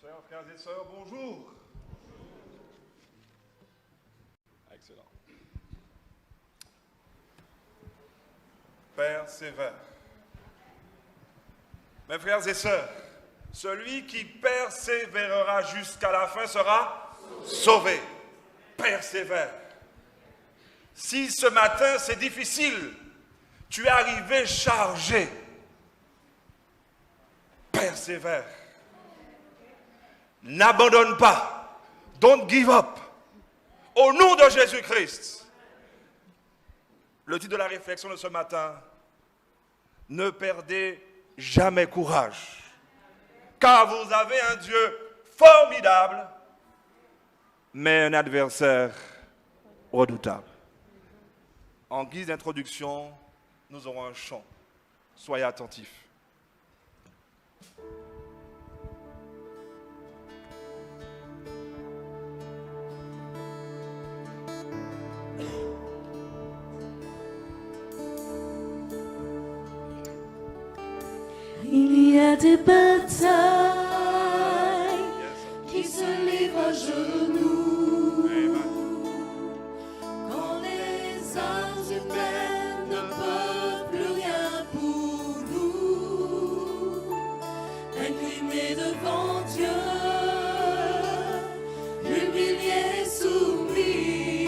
Chers frères et sœurs, bonjour. Excellent. Persévère. Mes frères et sœurs, celui qui persévérera jusqu'à la fin sera sauvé. Persévère. Si ce matin c'est difficile, tu es arrivé chargé, persévère. N'abandonne pas. Don't give up. Au nom de Jésus-Christ. Le titre de la réflexion de ce matin, ne perdez jamais courage. Car vous avez un Dieu formidable, mais un adversaire redoutable. En guise d'introduction, nous aurons un chant. Soyez attentifs. Il y a des batailles qui se livrent à genoux. Quand les âmes humaines ne peuvent plus rien pour nous. Inclinés devant Dieu, humiliés, soumis,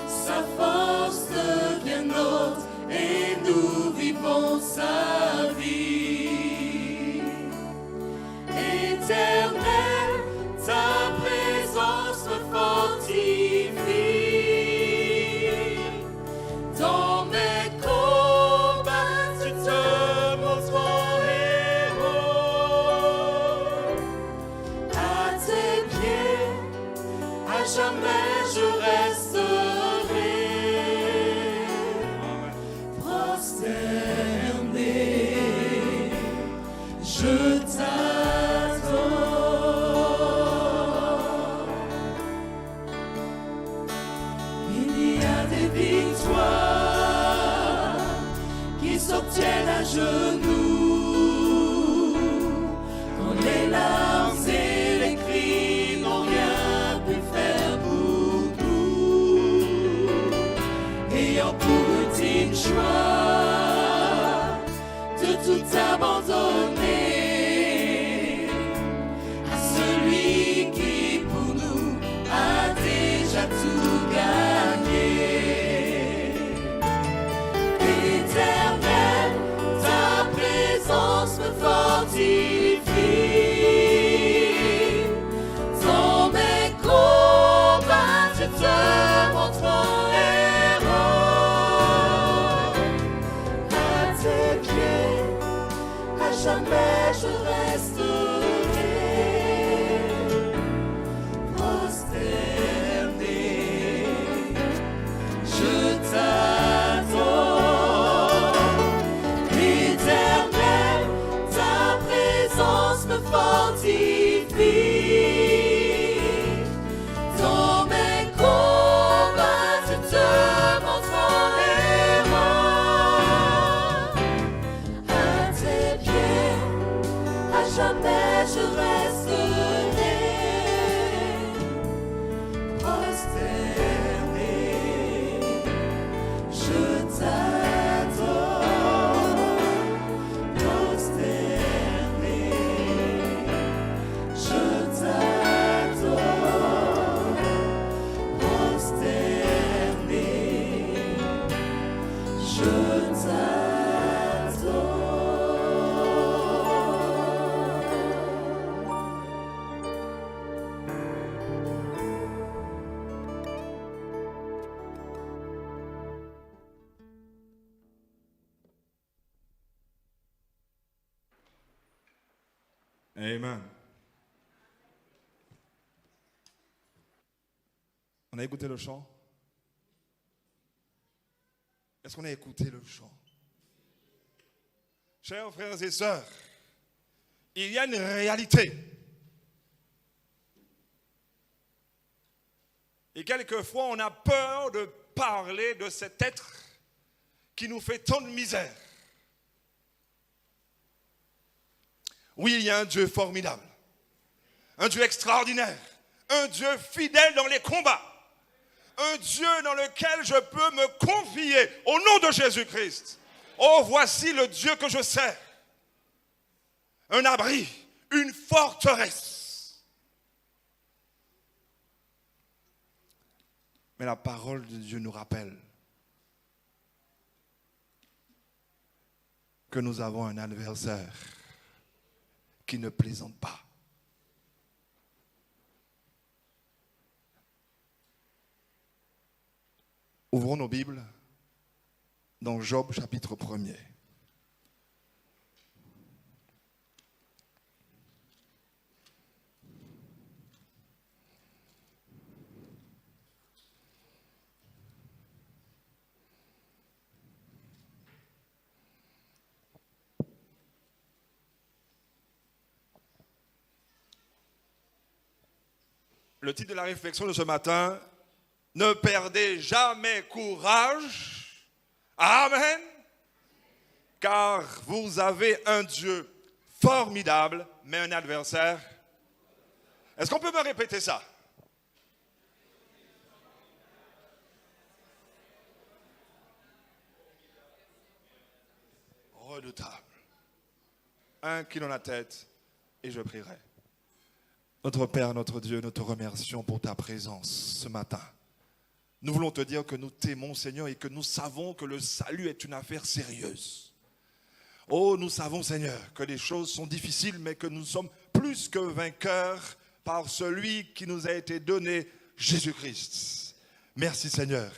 sa force devient nôtre et nous vivons sa vie. Éternel, ta présence me fortifie. Dans mes combats, tu te montres mon héros. À tes pieds, à jamais je resterai. Prosterné, je t'adore. Il y a des victoires qui s'obtiennent à genoux. Quand les larmes et les cris n'ont rien pu faire pour nous. Ayant pour ultime choix de tout abandonner à celui qui pour nous a déjà tout gagné. Éternel, ta présence me fortifie. Dans mes combats, je te montre mon héros. À tes pieds, à jamais je resterai. Prosterné, je t'adore. Éternel, ta présence me fortifie. Dans mes combats, je te montre mon héros. À tes pieds, à jamais je resterai. Prosterné, je t'adore. Prosterné, je t'adore. Prosterné, je t'adore. Amen. On a écouté le chant? Est-ce qu'on a écouté le chant? Chers frères et sœurs, il y a une réalité. Et quelquefois, on a peur de parler de cet être qui nous fait tant de misère. Oui, il y a un Dieu formidable, un Dieu extraordinaire, un Dieu fidèle dans les combats, un Dieu dans lequel je peux me confier au nom de Jésus-Christ. Oh, voici le Dieu que je sers. Un abri, une forteresse. Mais la parole de Dieu nous rappelle que nous avons un adversaire qui ne plaisante pas. Ouvrons nos Bibles dans Job chapitre 1er. Le titre de la réflexion de ce matin: ne perdez jamais courage. Amen. Car vous avez un Dieu formidable, mais un adversaire. Est-ce qu'on peut me répéter ça? Redoutable. Incline dans la tête et je prierai. Notre Père, notre Dieu, nous te remercions pour ta présence ce matin. Nous voulons te dire que nous t'aimons, Seigneur, et que nous savons que le salut est une affaire sérieuse. Oh, nous savons, Seigneur, que les choses sont difficiles, mais que nous sommes plus que vainqueurs par celui qui nous a été donné, Jésus-Christ. Merci, Seigneur.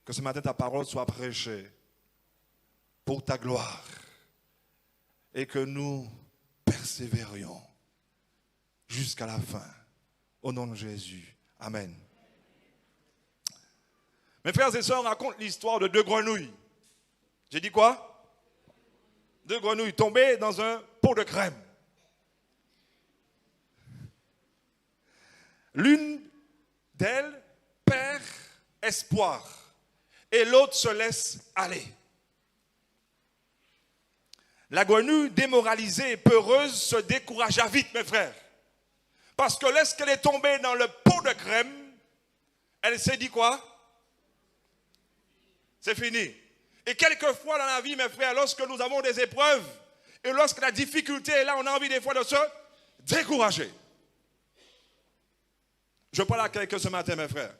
Que ce matin, ta parole soit prêchée pour ta gloire et que nous persévérions jusqu'à la fin. Au nom de Jésus. Amen. Mes frères et sœurs, on raconte l'histoire de deux grenouilles. J'ai dit quoi? Deux grenouilles tombées dans un pot de crème. L'une d'elles perd espoir et l'autre se laisse aller. La grenouille démoralisée et peureuse se découragea vite, mes frères. Parce que lorsqu'elle est tombée dans le pot de crème, elle s'est dit quoi? C'est fini. Et quelquefois dans la vie, mes frères, lorsque nous avons des épreuves et lorsque la difficulté est là, on a envie des fois de se décourager. Je parle à quelqu'un ce matin, mes frères.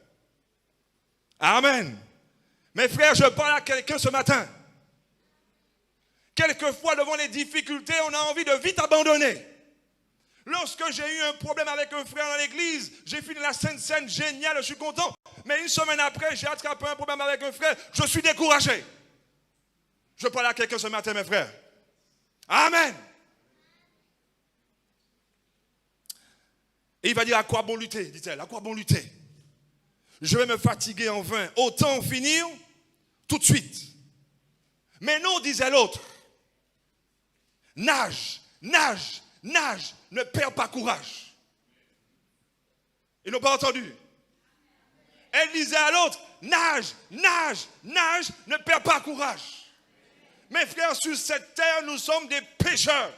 Amen. Mes frères, je parle à quelqu'un ce matin. Quelquefois, devant les difficultés, on a envie de vite abandonner. Lorsque j'ai eu un problème avec un frère dans l'église, j'ai fini la Sainte Seine, génial, je suis content. Mais une semaine après, j'ai attrapé un problème avec un frère, je suis découragé. Je parle à quelqu'un ce matin, mes frères. Amen. Et il va dire: à quoi bon lutter, dit-elle, à quoi bon lutter? Je vais me fatiguer en vain, autant en finir tout de suite. Mais non, disait l'autre, nage, nage, nage, ne perds pas courage. Ils n'ont pas entendu. Elle disait à l'autre, nage, nage, nage, ne perds pas courage. Mes frères, sur cette terre, nous sommes des pécheurs,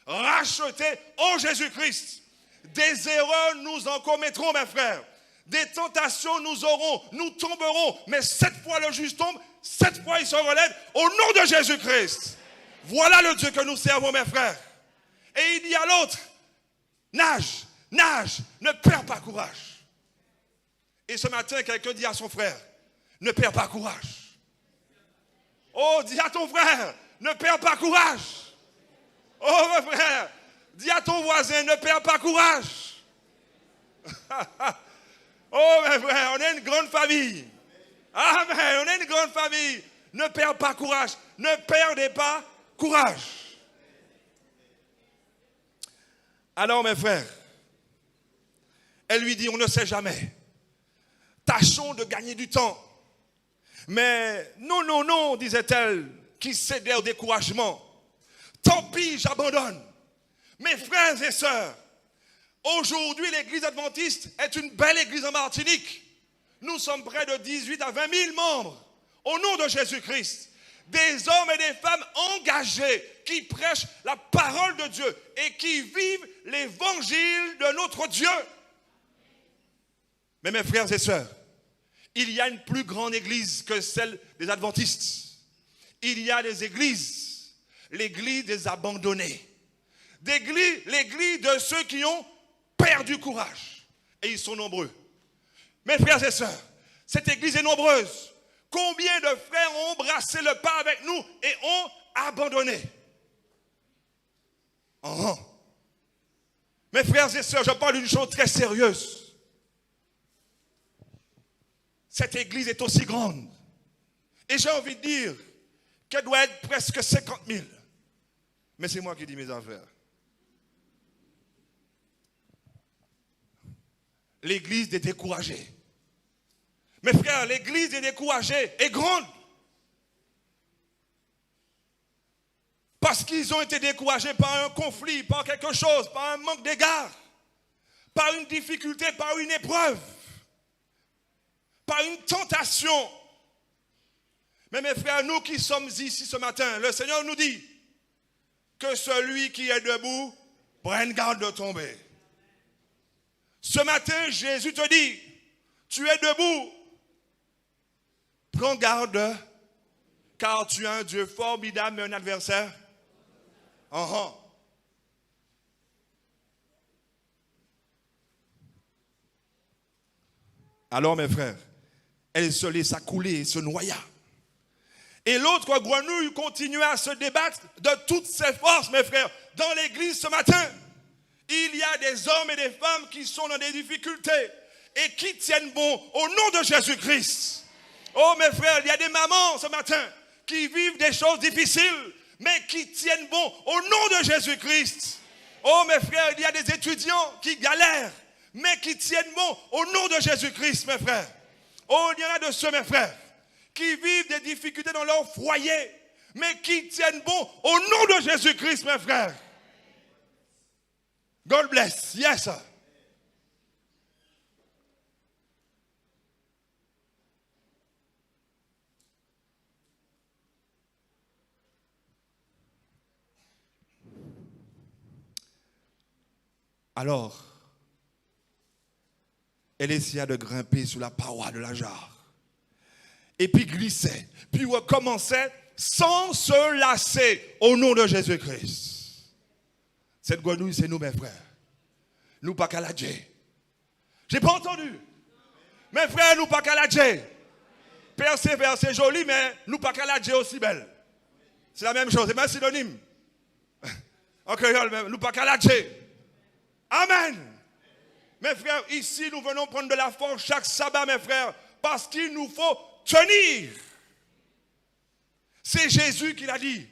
rachetés en Jésus-Christ. Des erreurs, nous en commettrons, mes frères. Des tentations, nous aurons, nous tomberons. Mais 7 fois le juste tombe, 7 fois il se relève au nom de Jésus-Christ. Voilà le Dieu que nous servons, mes frères. Et il dit à l'autre, nage, nage, ne perds pas courage. Et ce matin, quelqu'un dit à son frère, ne perds pas courage. Oh, dis à ton frère, ne perds pas courage. Oh, mon frère, dis à ton voisin, ne perds pas courage. Oh, mes frères, on est une grande famille. Amen, on est une grande famille. Ne perds pas courage. Ne perdez pas courage. Alors, mes frères, elle lui dit, on ne sait jamais. Tâchons de gagner du temps. Mais non, non, non, disait-elle, qui cédait au découragement. Tant pis, j'abandonne. Mes frères et sœurs, aujourd'hui, l'église adventiste est une belle église en Martinique. Nous sommes près de 18 à 20 000 membres au nom de Jésus-Christ. des hommes et des femmes engagés qui prêchent la parole de Dieu et qui vivent l'évangile de notre Dieu. Mais mes frères et sœurs, il y a une plus grande église que celle des adventistes. Il y a des églises, l'église des abandonnés, l'église de ceux qui ont perdu courage. Et ils sont nombreux. Mes frères et sœurs, cette église est nombreuse. Combien de frères ont embrassé le pas avec nous et ont abandonné? Oh. Mes frères et sœurs, je parle d'une chose très sérieuse. Cette église est aussi grande. Et j'ai envie de dire qu'elle doit être presque 50 000. Mais c'est moi qui dis mes affaires. L'église des découragés. Mes frères, l'église des découragés est grande. Parce qu'ils ont été découragés par un conflit, par quelque chose, par un manque d'égard, par une difficulté, par une épreuve, par une tentation. Mais mes frères, nous qui sommes ici ce matin, le Seigneur nous dit que celui qui est debout prenne garde de tomber. Ce matin, Jésus te dit, tu es debout, prends garde, car tu as un Dieu formidable et un adversaire. Alors mes frères, elle se laissa couler et se noya. Et l'autre grenouille continuait à se débattre de toutes ses forces, mes frères. Dans l'église ce matin, il y a des hommes et des femmes qui sont dans des difficultés et qui tiennent bon au nom de Jésus-Christ. Oh mes frères, il y a des mamans ce matin qui vivent des choses difficiles, mais qui tiennent bon au nom de Jésus-Christ. Oh mes frères, il y a des étudiants qui galèrent, mais qui tiennent bon au nom de Jésus-Christ, mes frères. Oh, il y en a de ceux, mes frères, qui vivent des difficultés dans leur foyer, mais qui tiennent bon au nom de Jésus-Christ, mes frères. God bless. Yes, sir. Alors, elle essaya de grimper sur la paroi de la jarre. Et puis glissait, puis recommençait sans se lasser au nom de Jésus-Christ. Cette grenouille, c'est nous, mes frères. Nous, pas caladjé. J'ai pas entendu. Mes frères, nous, pas caladjé. Persévère, c'est joli, mais nous, pas caladjé aussi belle. C'est la même chose, c'est même synonyme. En créole, nous, pas caladjé. Amen. Mes frères, ici, nous venons prendre de la force chaque sabbat, mes frères, parce qu'il nous faut tenir. C'est Jésus qui l'a dit.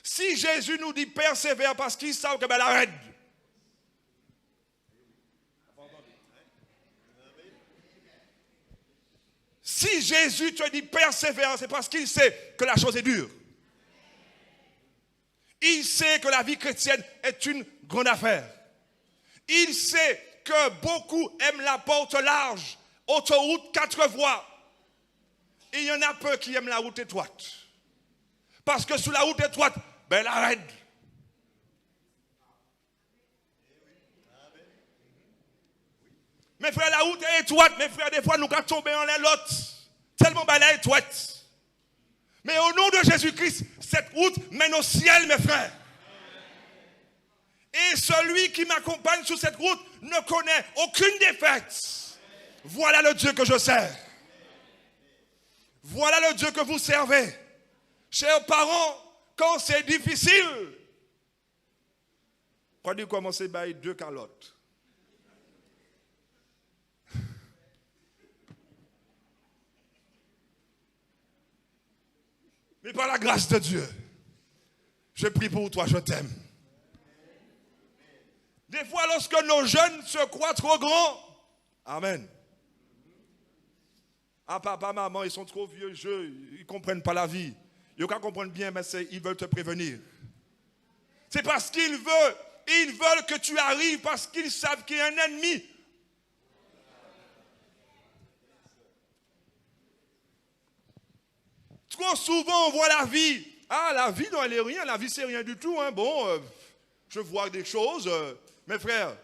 Si Jésus nous dit persévère parce qu'il sait que la raide. Si Jésus te dit persévère, c'est parce qu'il sait que la chose est dure. Il sait que la vie chrétienne est une grande affaire. Il sait que beaucoup aiment la porte large, autoroute 4 voies. Et il y en a peu qui aiment la route étroite. Parce que sur la route étroite, elle arrête. Mes frères, la route est étroite. Mes frères, des fois, nous allons tomber en l'un l'autre. Tellement elle est étroite. Mais au nom de Jésus-Christ, cette route mène au ciel, mes frères. Et celui qui m'accompagne sur cette route ne connaît aucune défaite. Voilà le Dieu que je sers. Voilà le Dieu que vous servez. Chers parents, quand c'est difficile, quand vous commencez par 2 calottes. Mais par la grâce de Dieu, je prie pour toi, je t'aime. Des fois, lorsque nos jeunes se croient trop grands, amen. Ah, papa, maman, ils sont trop vieux jeux, ils ne comprennent pas la vie. Ils ne comprennent bien, mais ils veulent te prévenir. C'est parce qu'ils veulent que tu arrives, parce qu'ils savent qu'il y a un ennemi. Trop Trop souvent, on voit la vie. Ah, la vie, non, elle est rien. La vie, c'est rien du tout. Hein. Bon, je vois des choses. Mes frères,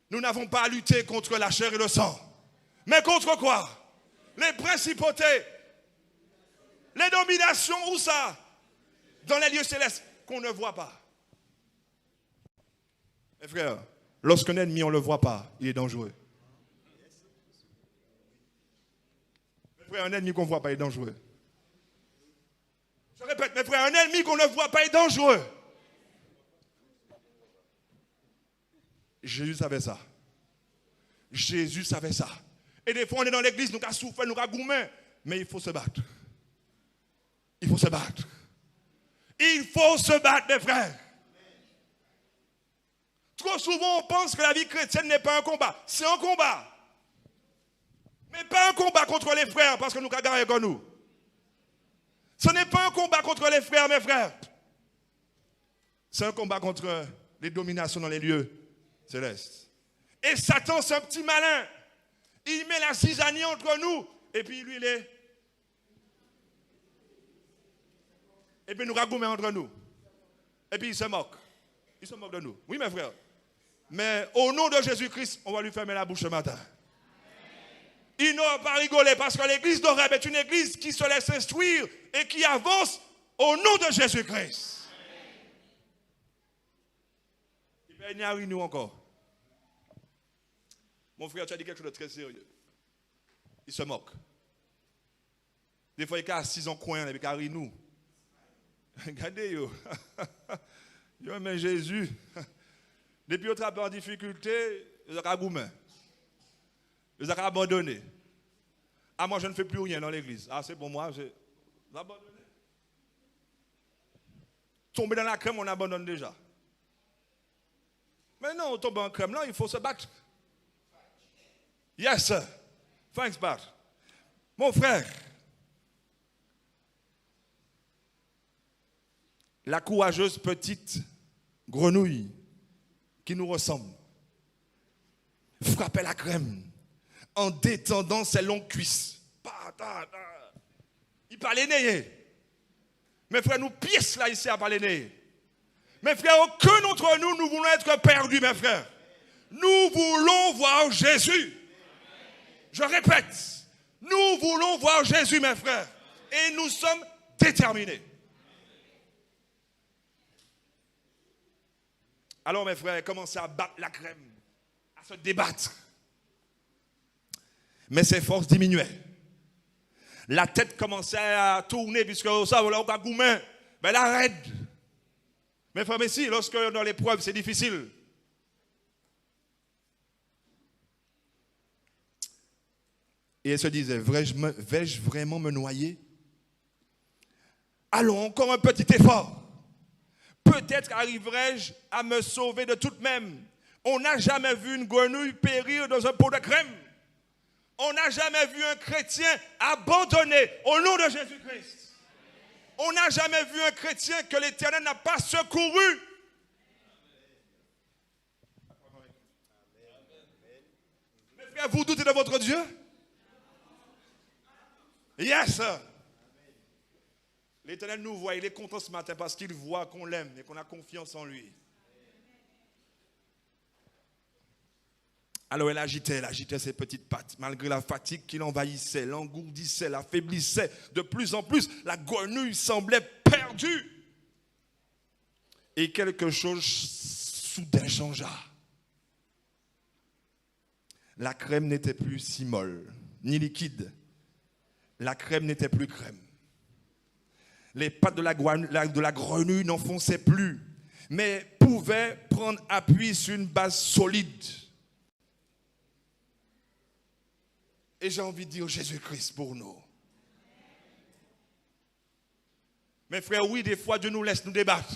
nous n'avons pas à lutter contre la chair et le sang. Mais contre quoi? Les principautés. Les dominations, où ça? Dans les lieux célestes, qu'on ne voit pas. Mes frères, lorsqu'un ennemi, on ne le voit pas, il est dangereux. Mes frères, un ennemi qu'on ne voit pas, il est dangereux. Je répète, mes frères, un ennemi qu'on ne voit pas est dangereux. Jésus savait ça. Jésus savait ça. Et des fois, on est dans l'église, nous avons souffert, nous avons gourmé. Mais il faut se battre. Il faut se battre. Il faut se battre, mes frères. Trop souvent, on pense que la vie chrétienne n'est pas un combat. C'est un combat. Mais pas un combat contre les frères, parce que nous avons gagné comme nous. Ce n'est pas un combat contre les frères, mes frères. C'est un combat contre les dominations dans les lieux célestes. Et Satan, c'est un petit malin. Il met la zizanie entre nous. Et puis lui, il est... Et puis nous ragoumons entre nous. Et puis il se moque. Il se moque de nous. Oui, mes frères. Mais au nom de Jésus-Christ, on va lui fermer la bouche ce matin. Il n'aura pas rigolé parce que l'église d'Oreb est une église qui se laisse instruire et qui avance au nom de Jésus-Christ. Il va y arriver nous encore. Mon frère, tu as dit quelque chose de très sérieux. Il se moque. Des fois, il est assis en coin, il est nous. Regardez, yo. Yo, mais Jésus, depuis qu'il est en difficulté, il a gourmand. Il a abandonné. Ah, moi, je ne fais plus rien dans l'église. Ah, c'est pour moi, j'ai abandonné. Tomber dans la crème, on abandonne déjà. Mais non, on tombe en crème, là, il faut se battre. Yes, sir. Thanks, Pat. Mon frère, la courageuse petite grenouille qui nous ressemble frappait la crème en détendant ses longues cuisses. Il parlait né. Mes frères, nous pièces là ici à parler né. Mes frères, aucun d'entre nous, nous voulons être perdus, mes frères. Nous voulons voir Jésus. Je répète, nous voulons voir Jésus, mes frères. Et nous sommes déterminés. Alors, mes frères, commencez à battre la crème, à se débattre. Mais ses forces diminuaient. La tête commençait à tourner, puisque ça, on a gourmand. Mais la raide. Mes frères, mais si, lorsque dans l'épreuve, c'est difficile. Et elle se disait, vais-je vraiment me noyer? Allons, encore un petit effort. Peut-être arriverai-je à me sauver de toute même. On n'a jamais vu une grenouille périr dans un pot de crème. On n'a jamais vu un chrétien abandonné au nom de Jésus-Christ. On n'a jamais vu un chrétien que l'Éternel n'a pas secouru. Mes frères, vous doutez de votre Dieu? Yes. L'Éternel nous voit, il est content ce matin parce qu'il voit qu'on l'aime et qu'on a confiance en lui. Alors elle agitait ses petites pattes, malgré la fatigue qui l'envahissait, l'engourdissait, l'affaiblissait. De plus en plus, la grenouille semblait perdue. Et quelque chose soudain changea. La crème n'était plus si molle, ni liquide. La crème n'était plus crème. Les pattes de la grenouille n'enfonçaient plus, mais pouvaient prendre appui sur une base solide. Et j'ai envie de dire Jésus-Christ pour nous. Mes frères, oui, des fois Dieu nous laisse nous débattre.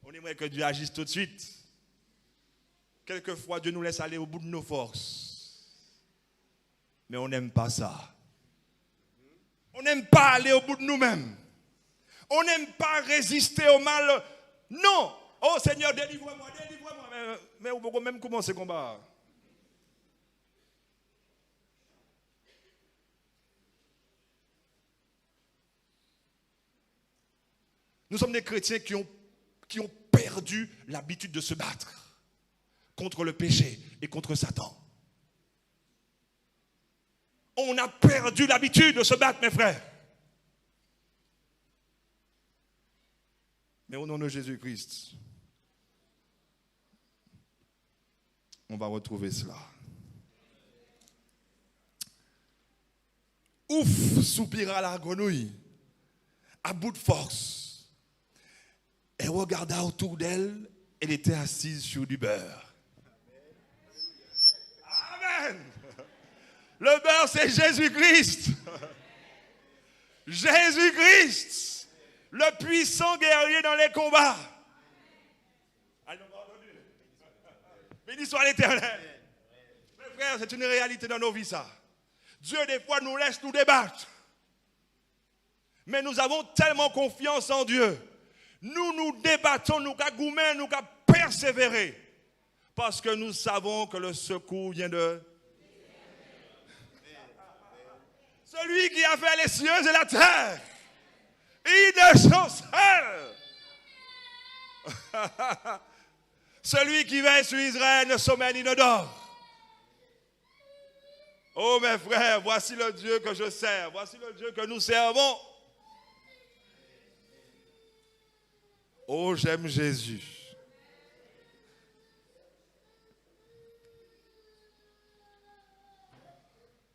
On aimerait que Dieu agisse tout de suite. Quelquefois, Dieu nous laisse aller au bout de nos forces. Mais on n'aime pas ça. On n'aime pas aller au bout de nous-mêmes. On n'aime pas résister au mal. Non. Oh Seigneur, délivre-moi, délivre-moi. Mais on peut même commencer le combat. Nous sommes des chrétiens qui ont perdu l'habitude de se battre contre le péché et contre Satan. On a perdu l'habitude de se battre, mes frères. Mais au nom de Jésus-Christ, on va retrouver cela. Ouf, soupira la grenouille, à bout de force. Elle regarda autour d'elle, elle était assise sur du beurre. Amen. Le beurre, c'est Jésus-Christ. Jésus-Christ, le puissant guerrier dans les combats. Béni soit l'Éternel. Mes frères, c'est une réalité dans nos vies, ça. Dieu, des fois, nous laisse nous débattre. Mais nous avons tellement confiance en Dieu. Nous nous débattons, nous cagoumons, nous persévérer. Parce que nous savons que le secours vient de... Celui qui a fait les cieux et la terre. Il ne sont seul. Celui qui veille sur Israël ne sommeille ni ne dort. Oh mes frères, voici le Dieu que je sers. Voici le Dieu que nous servons. Oh, j'aime Jésus.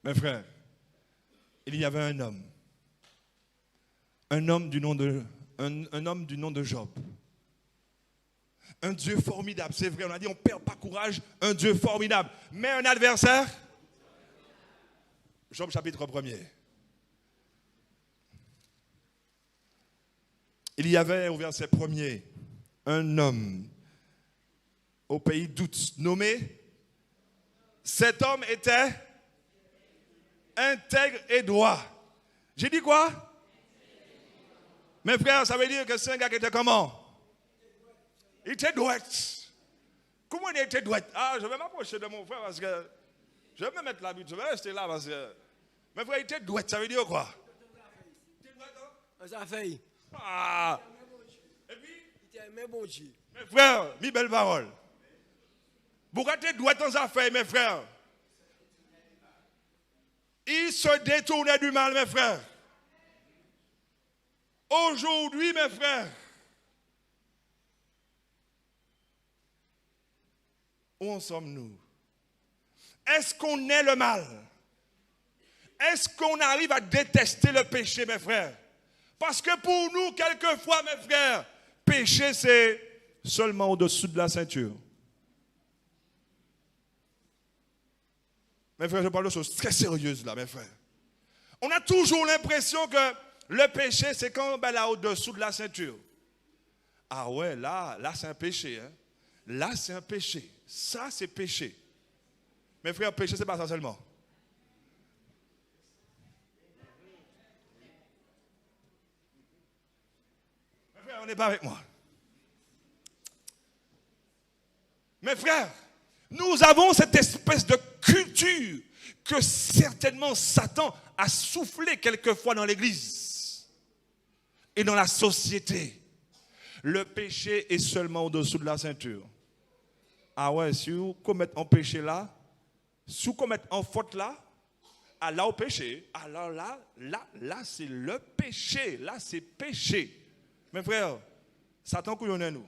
Mes frères, il y avait un homme du nom de Job. Un Dieu formidable, c'est vrai, on a dit on ne perd pas courage, un Dieu formidable. Mais un adversaire, Job chapitre 1er. Il y avait au verset 1er un homme au pays d'Out nommé, cet homme était intègre et droit. J'ai dit quoi? Mes frères, ça veut dire que c'est un gars qui était comment? Il était droit. Comment il était droit? Ah, je vais m'approcher de mon frère parce que je vais me mettre la butte, je vais rester là parce que... Mes frères, il était droit, ça veut dire quoi? Il était droit, ça fait. Ah! Et puis? Il était un bon Dieu. Mes frères, mi belle parole. Pourquoi tu es droit dans sa affaire, mes frères? Il se détournait du mal, mes frères. Aujourd'hui, mes frères, où en sommes-nous? Est-ce qu'on est le mal? Est-ce qu'on arrive à détester le péché, mes frères? Parce que pour nous, quelquefois, mes frères, péché, c'est seulement au-dessous de la ceinture. Mes frères, je parle de choses très sérieuses là, mes frères. On a toujours l'impression que le péché, c'est quand là au-dessous de la ceinture. Ah ouais, là c'est un péché. Hein? Là, c'est un péché. Ça, c'est péché. Mes frères, péché, c'est pas ça seulement. Mes frères, on n'est pas avec moi. Mes frères, nous avons cette espèce de culture que certainement Satan a soufflé quelquefois dans l'église et dans la société. Le péché est seulement au-dessous de la ceinture. Ah ouais, si vous commettez un péché là, si vous commettez une faute là, alors au péché, alors là c'est le péché, là c'est péché. Mes frères, Satan couillonne nous.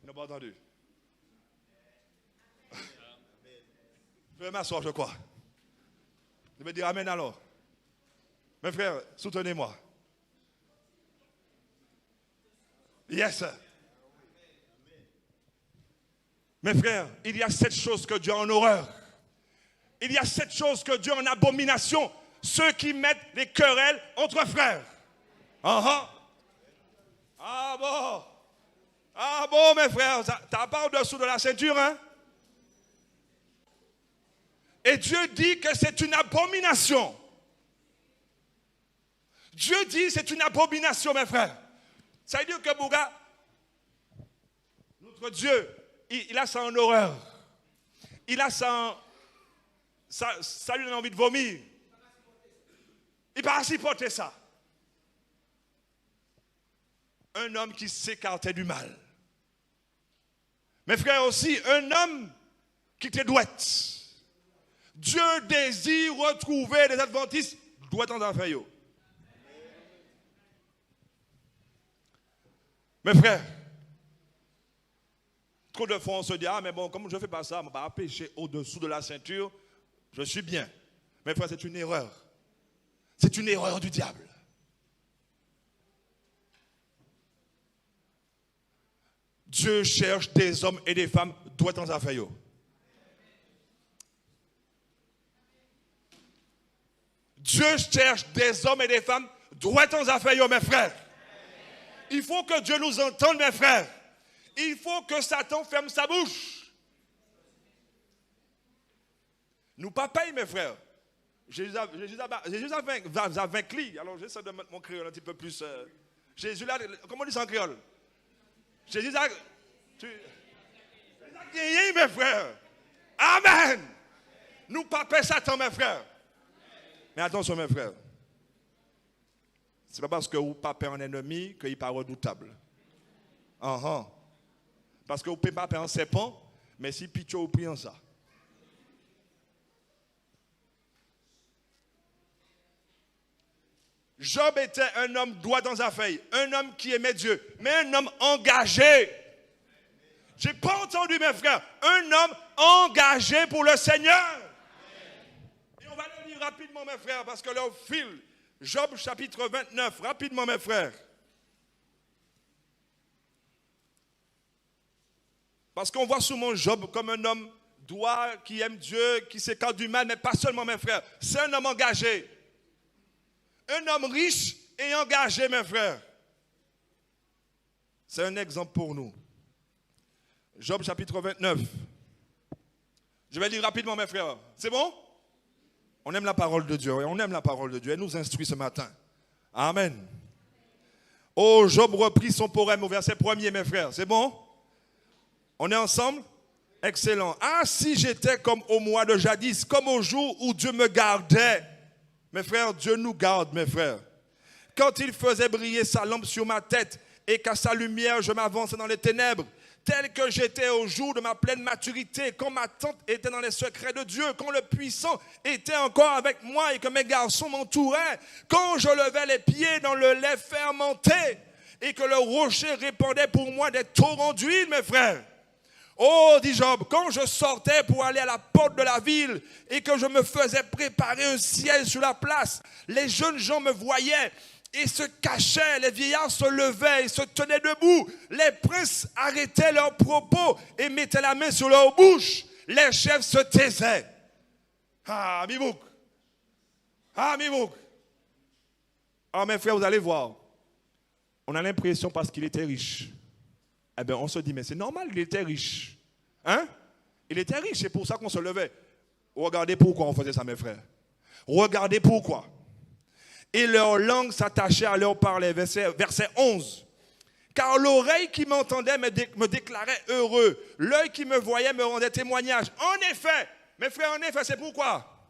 Vous n'avez pas entendu? Je vais m'asseoir, je crois. Je vais dire amen alors. Mes frères, soutenez-moi. Yes. Mes frères, il y a 7 choses que Dieu a en horreur. Il y a 7 choses que Dieu a en abomination. Ceux qui mettent des querelles entre frères. Ah bon. Ah bon, mes frères, t'as pas au-dessous de la ceinture, hein? Et Dieu dit que c'est une abomination. Dieu dit c'est une abomination, mes frères. Ça veut dire que Bouga, notre Dieu, il a ça en horreur. Il a ça ça lui donne envie de vomir. Il ne peut pas supporter ça. Un homme qui s'écartait du mal. Mes frères aussi, un homme qui était douette. Dieu désire retrouver les adventistes douettes en affaires. Mes frères, trop de fois on se dit, ah mais bon, comme je ne fais pas ça, je ne vais pas pécher au-dessous de la ceinture, je suis bien. Mes frères, c'est une erreur. C'est une erreur du diable. Dieu cherche des hommes et des femmes doués en affaires. Dieu cherche des hommes et des femmes doués en affaires, mes frères. Il faut que Dieu nous entende, mes frères. Il faut que Satan ferme sa bouche. Nous pas payons, mes frères. Jésus a vaincu. Alors j'essaie de mettre mon créole un petit peu plus. Jésus là, comment on dit ça en créole? Jésus a gagné, mes frères. Amen. Nous pas payons Satan, mes frères. Mais attention, mes frères. Ce n'est pas parce que vous pas payez un ennemi qu'il n'est pas redoutable. Parce que vous ne pouvez pas payer un serpent, mais si pitié vous prie en ça. Job était un homme droit dans sa feuille, un homme qui aimait Dieu, mais un homme engagé. Je n'ai pas entendu, mes frères, un homme engagé pour le Seigneur. Et on va le lire rapidement, mes frères, parce que là, au fil, Job chapitre 29, rapidement, mes frères. Parce qu'on voit souvent Job comme un homme droit, qui aime Dieu, qui s'écarte du mal, mais pas seulement, mes frères. C'est un homme engagé. Un homme riche et engagé, mes frères. C'est un exemple pour nous. Job chapitre 29. Je vais lire rapidement, mes frères. C'est bon? On aime la parole de Dieu. On aime la parole de Dieu. Elle nous instruit ce matin. Amen. Oh, Job reprit son poème au verset 1er, mes frères. C'est bon? On est ensemble? Excellent. Ah, si j'étais comme au mois de jadis, comme au jour où Dieu me gardait. Mes frères, Dieu nous garde, mes frères. Quand il faisait briller sa lampe sur ma tête et qu'à sa lumière je m'avançais dans les ténèbres, tel que j'étais au jour de ma pleine maturité, quand ma tente était dans les secrets de Dieu, quand le puissant était encore avec moi et que mes garçons m'entouraient, quand je levais les pieds dans le lait fermenté et que le rocher répandait pour moi des torrents d'huile, mes frères. Oh, dit Job, quand je sortais pour aller à la porte de la ville et que je me faisais préparer un siège sur la place, les jeunes gens me voyaient et se cachaient, les vieillards se levaient et se tenaient debout, les princes arrêtaient leurs propos et mettaient la main sur leur bouche, les chefs se taisaient. Ah, Mibouk. Ah, Mibouk. Ah, mes frères, vous allez voir, on a l'impression parce qu'il était riche. Eh bien, on se dit, mais c'est normal, il était riche. Hein? Il était riche, c'est pour ça qu'on se levait. Regardez pourquoi on faisait ça, mes frères. Regardez pourquoi. Et leur langue s'attachait à leur parler. Verset 11. Car l'oreille qui m'entendait me déclarait heureux. L'œil qui me voyait me rendait témoignage. En effet, mes frères, en effet, c'est pourquoi?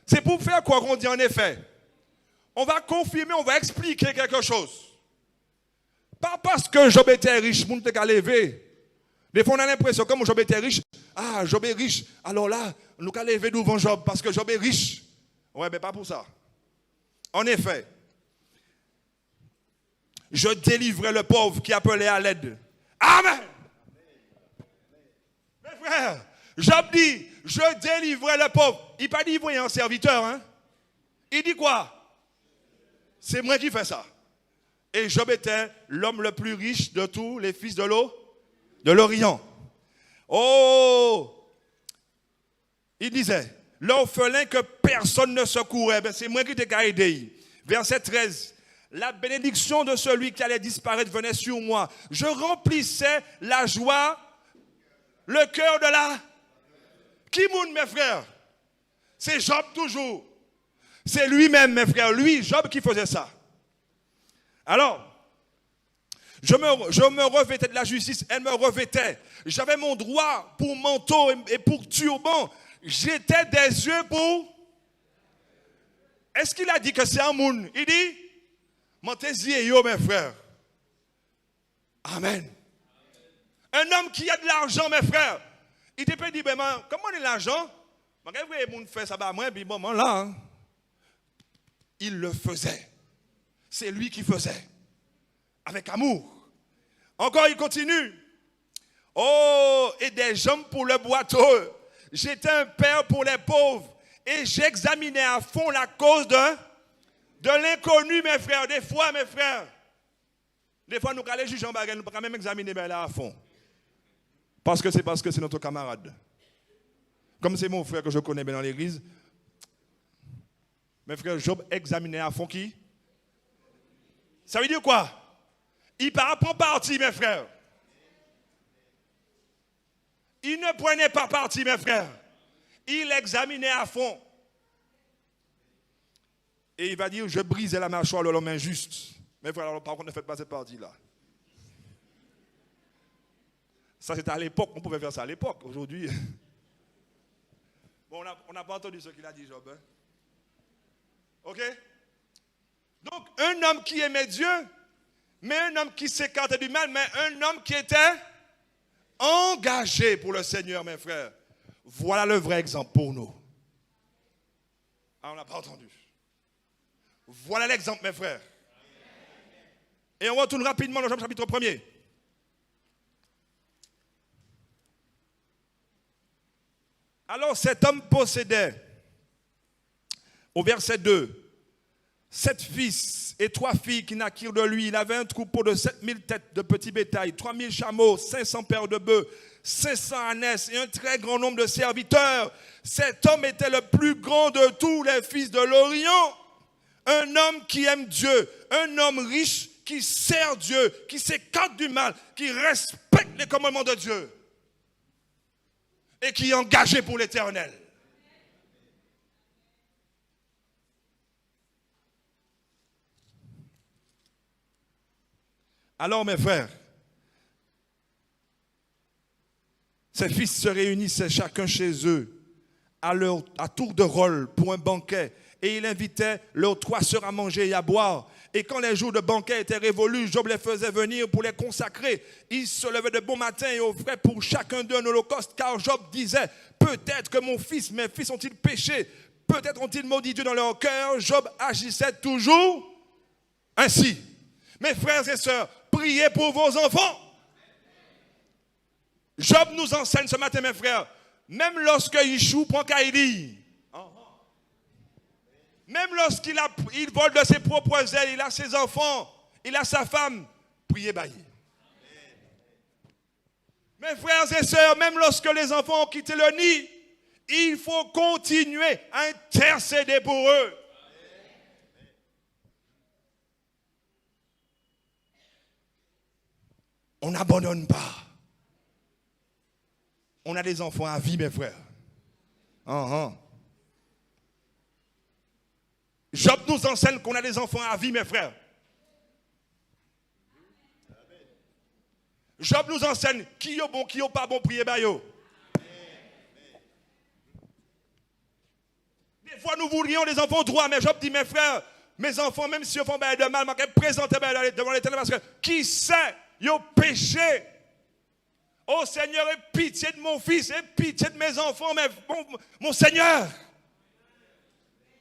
C'est pour faire quoi qu'on dit en effet? On va confirmer, on va expliquer quelque chose. Pas parce que Job était riche, moun te ka levé. Des fois, on a l'impression, comme Job était riche, ah, Job est riche, alors là, nous ka levé devant Job parce que Job est riche. Ouais, mais pas pour ça. En effet, je délivrais le pauvre qui appelait à l'aide. Amen. Mes frères, Job dit, je délivrais le pauvre. Il n'a pas dit, voyez un serviteur, hein. Il dit quoi? C'est moi qui fais ça. Et Job était l'homme le plus riche de tous les fils de l'Orient. Oh! Il disait, l'orphelin que personne ne secourait, ben c'est moi qui t'ai aidé. Verset 13. La bénédiction de celui qui allait disparaître venait sur moi. Je remplissais la joie, le cœur de la... Qui moun, mes frères? C'est Job toujours. C'est lui-même, mes frères. Lui, Job, qui faisait ça. Alors, je me revêtais de la justice, elle me revêtait. J'avais mon droit pour manteau et pour turban. J'étais des yeux pour... Est-ce qu'il a dit que c'est un monde? Il dit, montez-y, yo, mes frères. Amen. Un homme qui a de l'argent, mes frères. Il te peut dire, ben, comment on a de l'argent? Je fait ça, moi, puis bon, là, il le faisait. C'est lui qui faisait. Avec amour. Encore, il continue. Oh, et des jambes pour le boiteux. J'étais un père pour les pauvres. Et j'examinais à fond la cause de l'inconnu, mes frères. Des fois, mes frères, nous allons juger en bagarre, nous ne pouvons pas même examiner là à fond. Parce que c'est notre camarade. Comme c'est mon frère que je connais bien dans l'église, mes frères, Job examinait à fond qui? Ça veut dire quoi? Il ne prend parti, mes frères. Il ne prenait pas parti, mes frères. Il examinait à fond. Et il va dire, je brisais la mâchoire de l'homme injuste. Mes frères, alors, par contre, ne faites pas cette partie-là. Ça, c'était à l'époque. On pouvait faire ça à l'époque. Aujourd'hui... Bon, on n'a pas entendu ce qu'il a dit, Job. Hein? OK? Donc, un homme qui aimait Dieu, mais un homme qui s'écartait du mal, mais un homme qui était engagé pour le Seigneur, mes frères. Voilà le vrai exemple pour nous. Ah, on n'a pas entendu. Voilà l'exemple, mes frères. Et on retourne rapidement dans Job chapitre 1er. Alors cet homme possédait, au verset 2, 7 fils et 3 filles qui naquirent de lui. Il avait un troupeau de 7000 têtes de petits bétail, 3000 chameaux, 500 paires de bœufs, 500 ânesses et un très grand nombre de serviteurs. Cet homme était le plus grand de tous les fils de l'Orient. Un homme qui aime Dieu, un homme riche qui sert Dieu, qui s'écarte du mal, qui respecte les commandements de Dieu. Et qui est engagé pour l'éternel. Alors, mes frères, ces fils se réunissaient chacun chez eux, à tour de rôle pour un banquet, et il invitait leurs 3 sœurs à manger et à boire. Et quand les jours de banquet étaient révolus, Job les faisait venir pour les consacrer. Il se levait de bon matin et offrait pour chacun d'eux un holocauste, car Job disait, peut-être que mes fils ont-ils péché, peut-être ont-ils maudit Dieu dans leur cœur. Job agissait toujours ainsi. Mes frères et sœurs, priez pour vos enfants. Job nous enseigne ce matin, mes frères, même lorsque Yeshua prend Kaïli, même lorsqu'il vole de ses propres ailes, il a ses enfants, il a sa femme, priez bailler. Mes frères et sœurs, même lorsque les enfants ont quitté le nid, il faut continuer à intercéder pour eux. On n'abandonne pas. On a des enfants à vie, mes frères. Job nous enseigne qu'on a des enfants à vie, mes frères. Job nous enseigne qui est bon, qui est pas bon, priez bayo. Des fois, nous voudrions des enfants droits, mais Job dit, mes frères, mes enfants, même si ils font de mal, je vais présenter devant l'Éternel parce que qui sait, ils ont péché. Oh Seigneur, aie pitié de mon fils, aie pitié de mes enfants, mais mon Seigneur.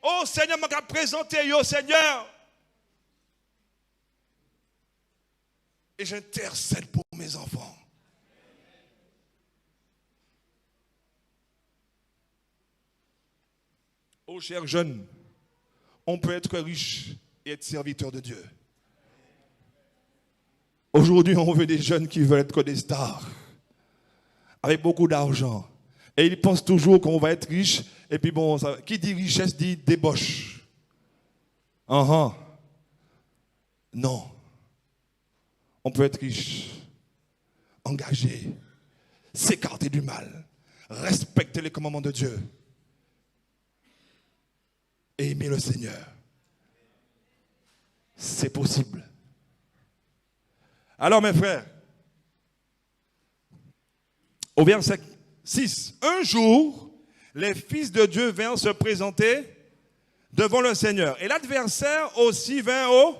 Oh Seigneur, je vais présenter, oh Seigneur. Et j'intercède pour mes enfants. Oh chers jeunes, on peut être riche et être serviteur de Dieu. Aujourd'hui, on veut des jeunes qui veulent être des stars, avec beaucoup d'argent. Et ils pensent toujours qu'on va être riche. Et puis bon, qui dit richesse dit débauche. Non. On peut être riche, engagé, s'écarter du mal, respecter les commandements de Dieu et aimer le Seigneur. C'est possible. Alors mes frères, au verset 6, un jour, les fils de Dieu vinrent se présenter devant le Seigneur. Et l'adversaire aussi vint au...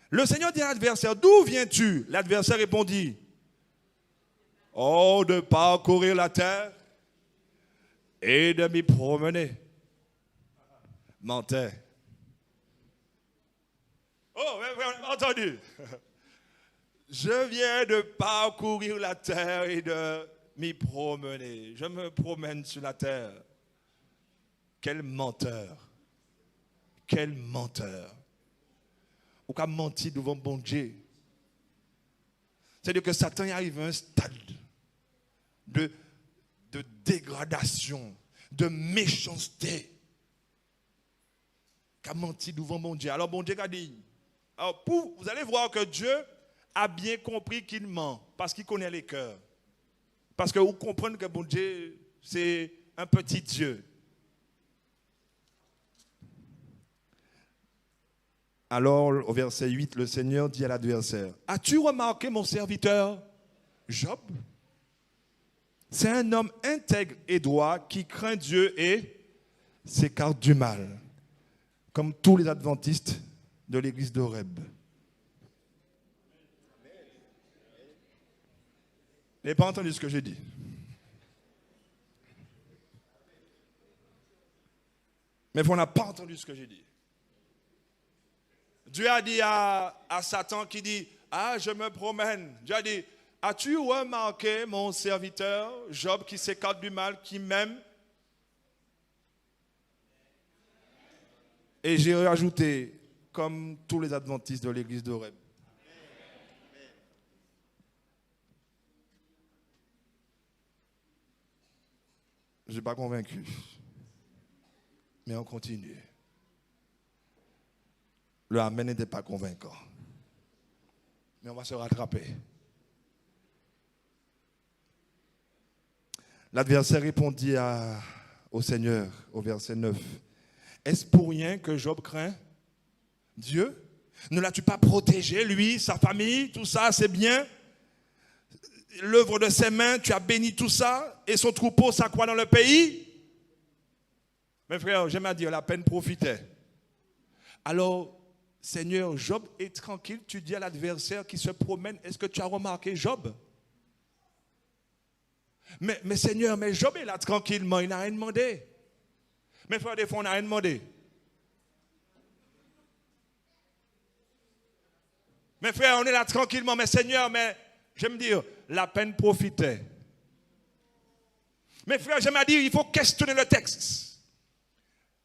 Le Seigneur dit à l'adversaire, d'où viens-tu? L'adversaire répondit, oh, de parcourir la terre et de m'y promener. Mentait. Oh, vous avez entendu? Je viens de parcourir la terre et de m'y promener. Je me promène sur la terre. Quel menteur. Quel menteur. Ou qu'a menti devant bon Dieu. C'est-à-dire que Satan arrive à un stade de dégradation, de méchanceté. Qu'a menti devant mon Dieu. Alors bon Dieu a dit, alors vous allez voir que Dieu a bien compris qu'il ment, parce qu'il connaît les cœurs. Parce que vous comprenez que bon Dieu, c'est un petit Dieu. Alors, au verset 8, le Seigneur dit à l'adversaire, as-tu remarqué mon serviteur Job? C'est un homme intègre et droit qui craint Dieu et s'écarte du mal, comme tous les adventistes de l'église d'Horeb. Vous n'avez pas entendu ce que j'ai dit? Mais on n'a pas entendu ce que j'ai dit. Dieu a dit à Satan qui dit, ah, je me promène. Dieu a dit, as-tu remarqué mon serviteur, Job, qui s'écarte du mal, qui m'aime? Et j'ai rajouté, comme tous les adventistes de l'église d'Horeb. Je ne suis pas convaincu. Mais on continue. Le Amen n'était pas convaincant. Mais on va se rattraper. L'adversaire répondit au Seigneur, au verset 9. Est-ce pour rien que Job craint Dieu? Ne l'as-tu pas protégé, lui, sa famille, tout ça, c'est bien? L'œuvre de ses mains, tu as béni tout ça, et son troupeau s'accroît dans le pays? Mes frères, j'aime à dire, la peine profitait. Alors, Seigneur, Job est tranquille, tu dis à l'adversaire qui se promène, est-ce que tu as remarqué Job? Mais Seigneur, mais Job est là tranquillement, il n'a rien demandé. Mes frères, des fois, on n'a rien demandé. Mes frères, on est là tranquillement, mais Seigneur, mais j'aime dire, la peine profitait. Mes frères, j'aime à dire, il faut questionner le texte.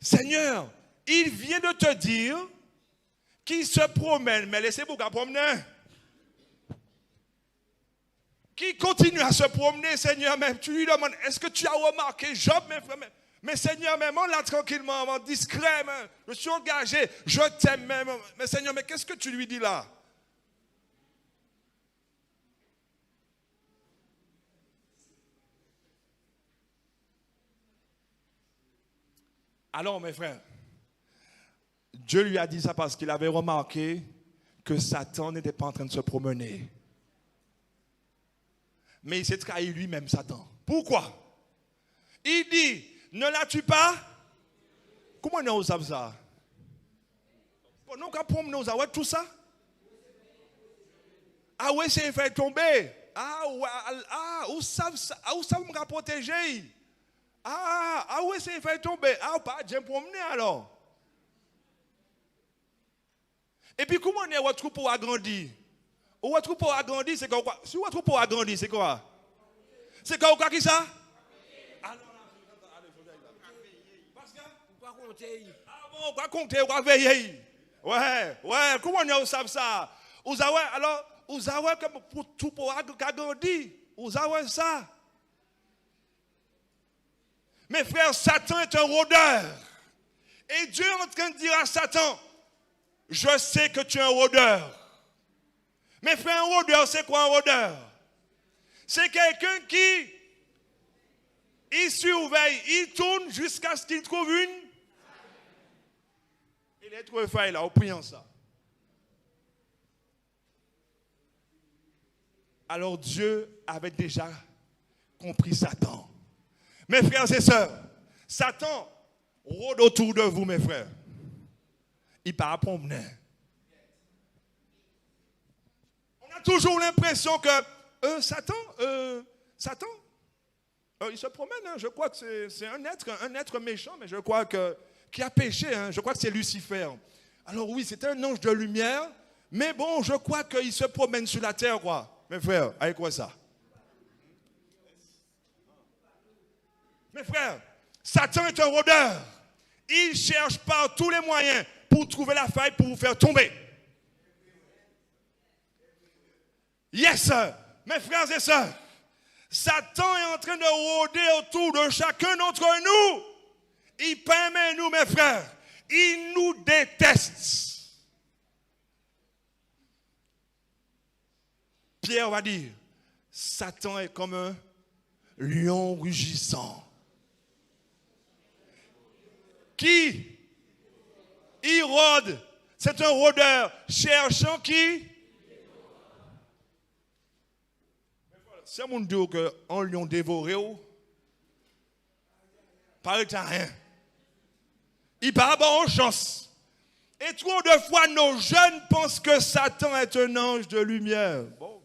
Seigneur, il vient de te dire qu'il se promène, mais laissez-vous qu'à promener. Qui continue à se promener, Seigneur, même tu lui demandes, est-ce que tu as remarqué Job, mes frères? Mais Seigneur, même on là tranquillement, discret, même, je suis engagé, je t'aime même. Mais Seigneur, mais qu'est-ce que tu lui dis là? Alors, mes frères, Dieu lui a dit ça parce qu'il avait remarqué que Satan n'était pas en train de se promener. Mais il s'est trahi lui-même, Satan. Pourquoi? Il dit, ne l'as-tu pas? Comment nous savons ça? Nous avons promené tout ça? Ah oui, c'est fait tomber. Où ça me protéger? Ah oui, c'est fait tomber. Ah, pas de promener alors. Et puis, comment est votre troupeau a grandi? Votre troupeau a grandi, c'est quoi? Si votre troupeau a grandi, c'est quoi? C'est quoi qui ça? Ah non, parce que vous va compter. Ah bon, vous va compter, vous va veiller. Ouais, comment on savez ça? Vous avez comme pour troupeau a grandi. Vous avez ça. Mes frères, Satan est un rôdeur. Et Dieu est en train de dire à Satan, je sais que tu es un rôdeur. Mais frère, un rôdeur, c'est quoi un rôdeur? C'est quelqu'un qui, il surveille, il tourne jusqu'à ce qu'il trouve une. Il est trouvé faille là, en priant ça. Alors Dieu avait déjà compris Satan. Mes frères et sœurs, Satan rôde autour de vous, mes frères. Il part à promener. On a toujours l'impression que Satan, il se promène. Hein. Je crois que c'est un être méchant, mais je crois qui a péché. Hein. Je crois que c'est Lucifer. Alors oui, c'est un ange de lumière, mais bon, je crois qu'il se promène sur la terre, quoi. Mes frères, avec quoi ça? Mes frères, Satan est un rôdeur. Il cherche par tous les moyens pour trouver la faille, pour vous faire tomber. Yes, sir. Mes frères et sœurs, Satan est en train de rôder autour de chacun d'entre nous. Il permet nous, mes frères. Il nous déteste. Pierre va dire, Satan est comme un lion rugissant. Qui? Il rôde. C'est un rôdeur cherchant qui? Si on dit qu'un lion dévoré, paraît à rien. Il n'a pas bonne chance. Et trop de fois, nos jeunes pensent que Satan est un ange de lumière. Bon,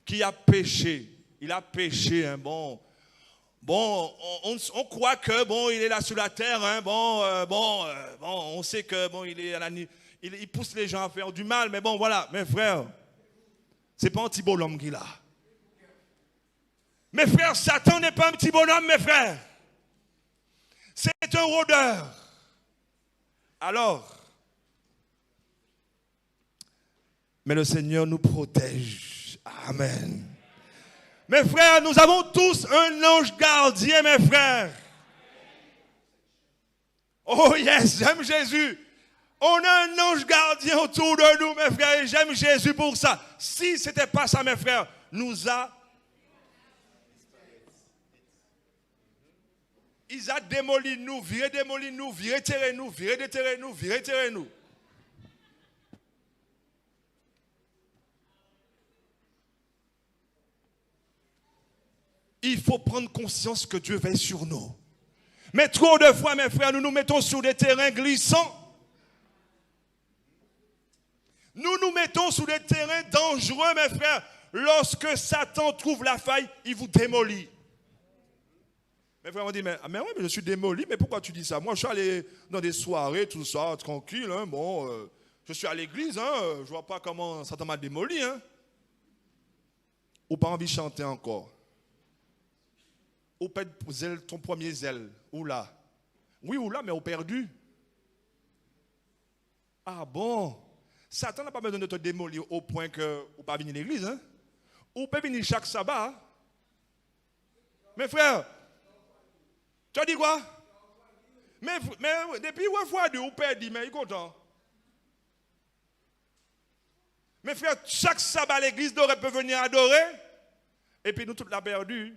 qui a péché. Il a péché, hein, bon. Bon, on croit que bon, il est là sur la terre, hein, on sait que bon, il pousse les gens à faire du mal, mais bon, voilà, mes frères, c'est pas un petit bonhomme qu'il a. Mes frères, Satan n'est pas un petit bonhomme, mes frères. C'est un rôdeur. Alors, mais le Seigneur nous protège. Amen. Mes frères, nous avons tous un ange gardien, mes frères. Oh yes, j'aime Jésus. On a un ange gardien autour de nous, mes frères, et j'aime Jésus pour ça. Si ce n'était pas ça, mes frères, ils a démoli nous, viré démoli nous, viré terré nous, viré déterré nous, viré terré nous. Il faut prendre conscience que Dieu veille sur nous. Mais trop de fois, mes frères, nous nous mettons sur des terrains glissants. Nous nous mettons sur des terrains dangereux, mes frères. Lorsque Satan trouve la faille, il vous démolit. Mes frères m'ont dit, mais oui, mais je suis démoli, mais pourquoi tu dis ça? Moi, je suis allé dans des soirées, tout ça, tranquille, hein, je suis à l'église, hein, je ne vois pas comment Satan m'a démoli. Hein. Ou pas envie de chanter encore. Ou peut-être ton premier zèle, ou là. Oui, ou là, mais au perdu. Ah bon? Satan n'a pas besoin de te démolir au point que ou pas venir à l'église. Hein? Ou peut venir chaque sabbat. Mes frères, tu as dit quoi? Mais depuis une fois, ou perdu, mais il est content. Mes frères, chaque sabbat à l'église peut venir adorer. Et puis nous, tout l'a perdu.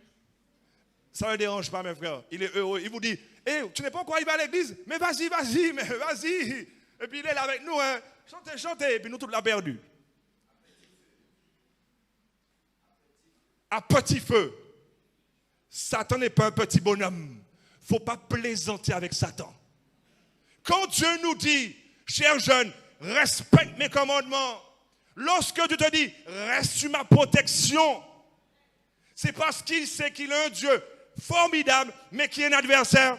Ça ne le dérange pas, mes frères. Il est heureux. Il vous dit, hey, tu n'es pas encore arrivé à l'église? Mais vas-y. Et puis il est là avec nous. Hein. Chantez. Et puis nous, tout l'a perdu. À petit feu. Satan n'est pas un petit bonhomme. Il ne faut pas plaisanter avec Satan. Quand Dieu nous dit, cher jeune, respecte mes commandements. Lorsque Dieu te dit, reste sur ma protection, c'est parce qu'il sait qu'il est un Dieu formidable, mais qui est un adversaire.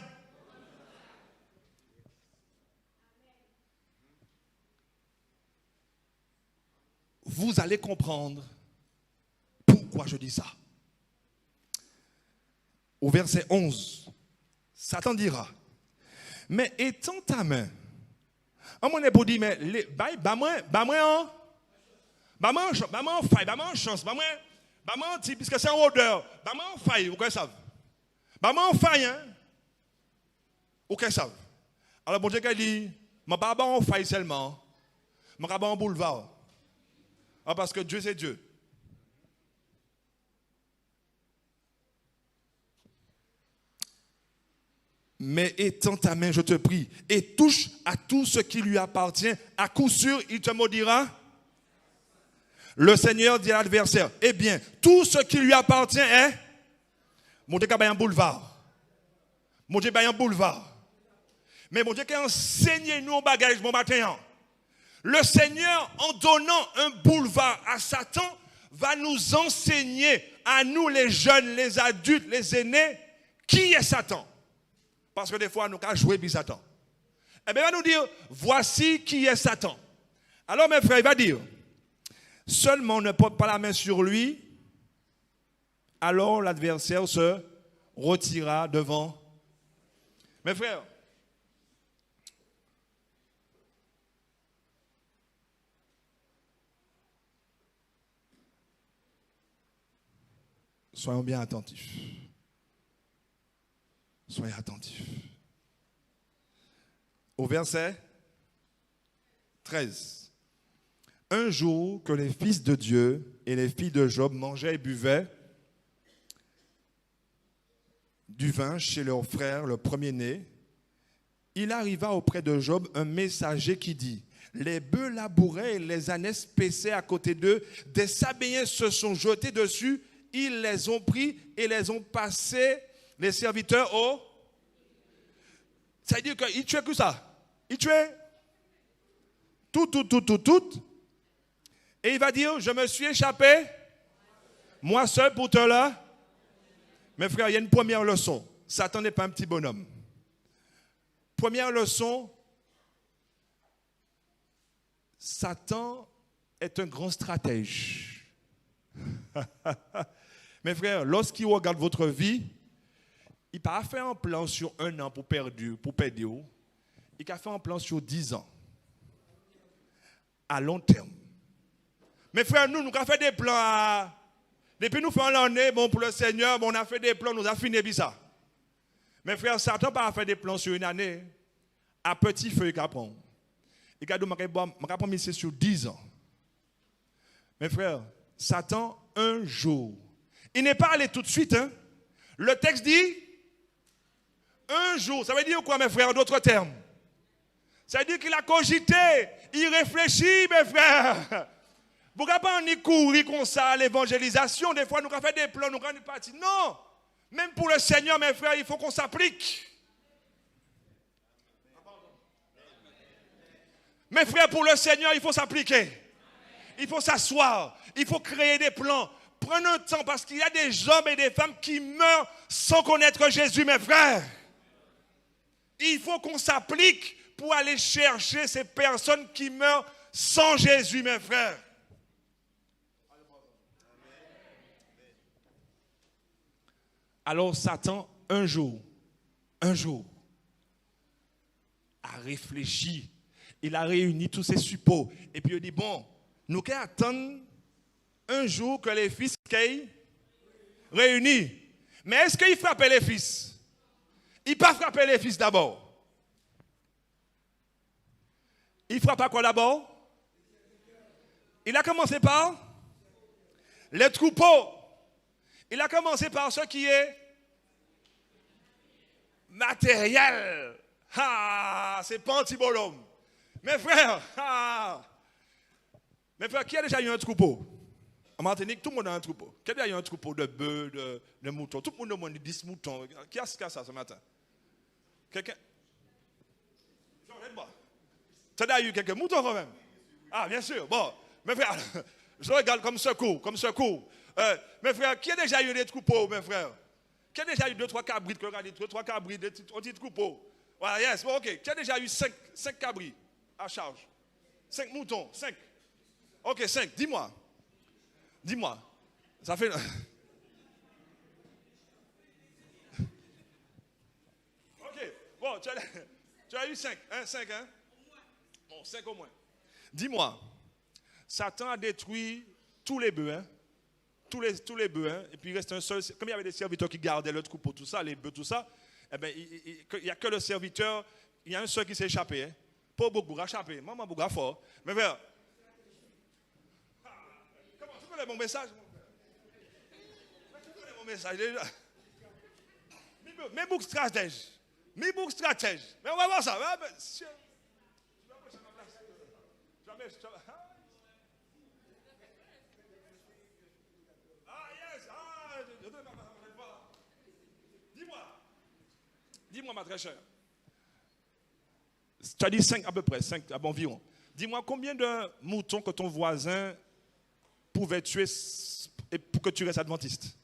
Vous allez comprendre pourquoi je dis ça. Au verset 11, Satan dira, mais étends ta main. On est pour dire, mais chance, puisque c'est un odeur, faille, vous connaissez ça? Faille, hein? Vous connaissez ça? Alors, bon Dieu, il dit, je ne vais pas faille seulement, je vais pas en boulevard. Parce que Dieu, c'est Dieu. Mais étends ta main, je te prie, et touche à tout ce qui lui appartient. À coup sûr, il te maudira. Le Seigneur dit à l'adversaire, eh bien, tout ce qui lui appartient est... Montez un boulevard. Mon Dieu, il y a un boulevard. Mais mon Dieu, qui a enseigné nous en bagage mon matin. Le Seigneur, en donnant un boulevard à Satan, va nous enseigner, à nous les jeunes, les adultes, les aînés, qui est Satan. Parce que des fois, nous avons joué avec Satan. Eh bien, il va nous dire, voici qui est Satan. Alors, mes frères, il va dire, seulement ne porte pas la main sur lui, alors l'adversaire se retirera devant. Mes frères, soyons bien attentifs. Soyez attentifs. Au verset 13. Un jour que les fils de Dieu et les filles de Job mangeaient et buvaient du vin chez leur frère, le premier-né, il arriva auprès de Job un messager qui dit, les bœufs labouraient et les ânesses paissaient à côté d'eux, des Sabéens se sont jetés dessus, ils les ont pris et les ont passés, les serviteurs, au... Ça veut dire qu'ils tuaient que ça. Ils tuaient tout. Et il va dire, je me suis échappé, moi seul pour te là. Mes frères, il y a une première leçon. Satan n'est pas un petit bonhomme. Première leçon, Satan est un grand stratège. Mes frères, lorsqu'il regarde votre vie, il n'a pas fait un plan sur 1 an pour perdre. Il a fait un plan sur 10 ans. À long terme. Mes frères, nous avons fait des plans. Depuis nous faisons l'année, bon, pour le Seigneur, bon, on a fait des plans, nous avons fini ça. Mes frères, Satan n'a pas fait des plans sur une année. À petit feu, il apprend. Il a dit, je vais c'est sur 10 ans. Mes frères, Satan, un jour. Il n'est pas allé tout de suite. Hein. Le texte dit, un jour. Ça veut dire quoi, mes frères, en d'autres termes? Ça veut dire qu'il a cogité, il réfléchit, mes frères. Vous ne pouvez pas en courir comme ça à l'évangélisation. Des fois, nous avons fait des plans, nous avons une partie. Non. Même pour le Seigneur, mes frères, il faut qu'on s'applique. Mes frères, pour le Seigneur, il faut s'appliquer. Il faut s'asseoir. Il faut créer des plans. Prenez un temps parce qu'il y a des hommes et des femmes qui meurent sans connaître Jésus, mes frères. Il faut qu'on s'applique pour aller chercher ces personnes qui meurent sans Jésus, mes frères. Alors Satan, un jour, a réfléchi. Il a réuni tous ses suppôts. Et puis il dit, bon, nous allons attendre un jour que les fils soient réunis. Mais est-ce qu'il frappait les fils? Il n'a pas frappé les fils d'abord. Il frappe à quoi d'abord? Il a commencé par les troupeaux. Il a commencé par ce qui est matériel. Ah, c'est pas un petit bonhomme. Mes frères, qui a déjà eu un troupeau? En Martinique, tout le monde a un troupeau. Qui a déjà eu un troupeau de bœufs, de moutons? Tout le monde a 10 moutons. Qui a ça ce matin? Quelqu'un? Tu as déjà eu quelques moutons quand même? Ah, bien sûr. Bon, mes frères, je regarde comme secours. Mes frères, qui a déjà eu des troupeaux, mes frères? Qui a déjà eu 2-3 cabrites? 2-3 cabrites, des petits troupeaux. Voilà, yes, bon, ok. Qui a déjà eu 5 cabrites à charge? 5 moutons, 5. Ok, 5, dis-moi. Ça fait... Ok, bon, tu as eu 5, hein? 5, hein? Bon, 5 au moins. Dis-moi, Satan a détruit tous les bœufs, hein? Tous les bœufs, hein? Et puis il reste un seul. Comme il y avait des serviteurs qui gardaient le troupeau, tout ça, les bœufs, tout ça, eh bien, il n'y a que le serviteur, il y a un seul qui s'est échappé. Hein? Pas beaucoup à échappé. Maman, beaucoup à fort. Mais frère, comment tu connais mon message? Tu connais mon message déjà? Mais beaucoup stratège. Mais on va voir ça. Dis-moi, ma très chère. Tu as dit 5 à peu près, 5 environ. Dis-moi combien de moutons que ton voisin pouvait tuer pour que tu restes adventiste?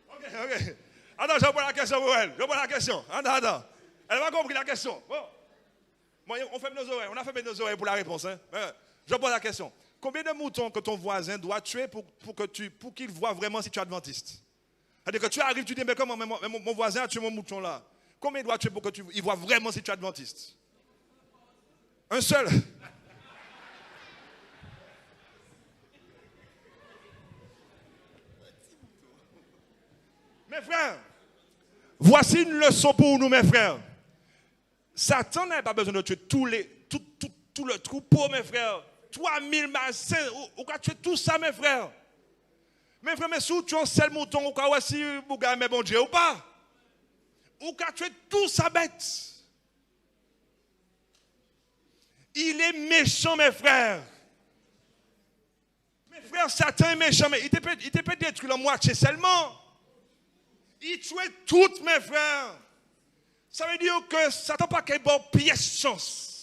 Ok. Attends, je pose la question pour elle. Je pose la question. Attends. Elle va compris la question. Bon, on ferme nos oreilles. On a fermé nos oreilles pour la réponse. Hein? Je pose la question. Combien de moutons que ton voisin doit tuer pour qu'il voit vraiment si tu es adventiste? C'est-à-dire que tu arrives, tu dis, mais comment mon voisin a tué mon mouton là? Combien il doit tuer pour qu'il voit vraiment si tu es adventiste? Un seul. Mes frères, voici une leçon pour nous, mes frères. Satan n'a pas besoin de tuer tout le troupeau, mes frères. 3000 massins, ou qu'à tuer tout ça, mes frères. Mes frères, mais si tu as un seul mouton, ou qu'à aussi, mais bon Dieu, ou pas? Ou qu'à tuer tout ça bête. Il est méchant, mes frères. Mes frères, Satan est méchant, mais il te peut détruire la moitié seulement. Il tuait toutes, mes frères. Ça veut dire que Satan n'a pas qu'un bon pièce chance.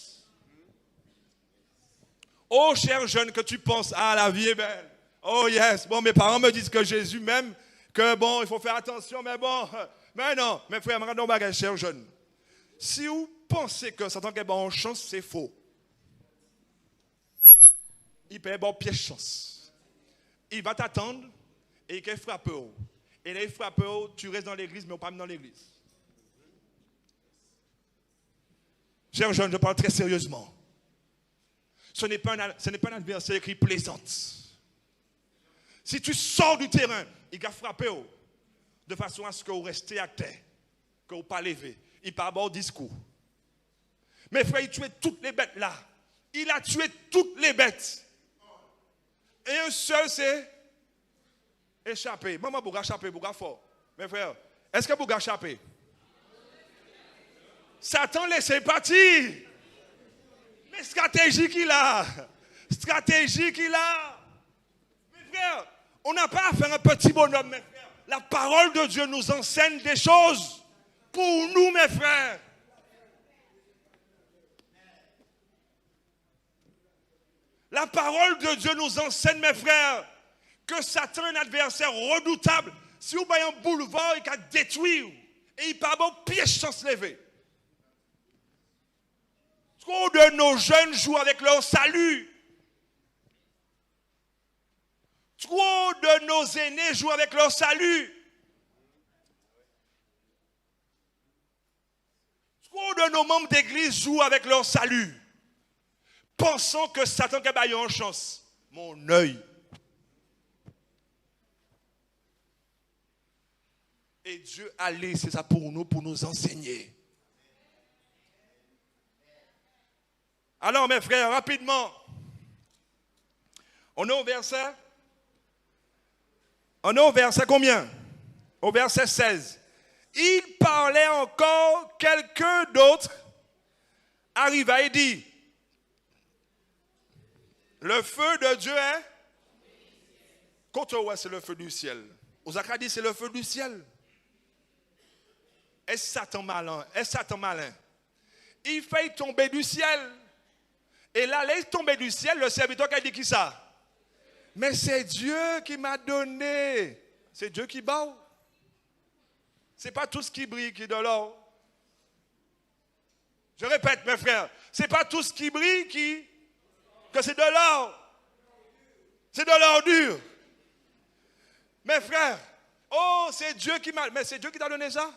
Oh, cher jeune, que tu penses, la vie est belle. Oh, yes. Bon, mes parents me disent que Jésus même, que bon, il faut faire attention, mais bon. Mais non, mes frères, regardons bagage, cher jeune. Si vous pensez que Satan a bon chance, c'est faux. Il peut avoir pièce chance. Il va t'attendre et il va frapper. Et là, il frappe, tu restes dans l'église, mais pas même dans l'église. Cher jeune, je parle très sérieusement. Ce n'est pas un adversaire qui plaisante. Si tu sors du terrain, il va frapper de façon à ce que vous restez à terre, que vous ne pas lever. Il ne pas avoir discours. Mes frères, il tuait toutes les bêtes là. Il a tué toutes les bêtes. Et un seul, c'est échapper. Maman, vous échapper, vous fort. Mes frères, est-ce que vous échapper? Satan laissez partir. Mais stratégie qu'il a. Stratégie qu'il a. Mes frères, on n'a pas à faire un petit bonhomme, mes frères. La parole de Dieu nous enseigne des choses pour nous, mes frères. La parole de Dieu nous enseigne, mes frères, que Satan est un adversaire redoutable. Si vous voyez un boulevard, il va détruire. Et il part bon piège sans se lever. Trop de nos jeunes jouent avec leur salut. Trop de nos aînés jouent avec leur salut. Trop de nos membres d'église jouent avec leur salut. Pensant que Satan a eu en chance. Mon œil. Et Dieu a laissé ça pour nous enseigner. Alors mes frères, rapidement, on est au verset combien? Au verset 16. Il parlait encore, quelqu'un d'autre arriva et dit, le feu de Dieu est? Quand on voit c'est le feu du ciel. Osaka dit c'est le feu du ciel. Est-ce Satan malin? Il fait tomber du ciel. Et là, il tombe du ciel, le serviteur qui a dit qui ça? Mais c'est Dieu qui m'a donné. C'est Dieu qui bat. Ce n'est pas tout ce qui brille qui est de l'or. Je répète, mes frères, ce n'est pas tout ce qui brille que c'est de l'or. C'est de l'ordure. Mes frères, oh, c'est Dieu qui m'a... Mais c'est Dieu qui t'a donné ça?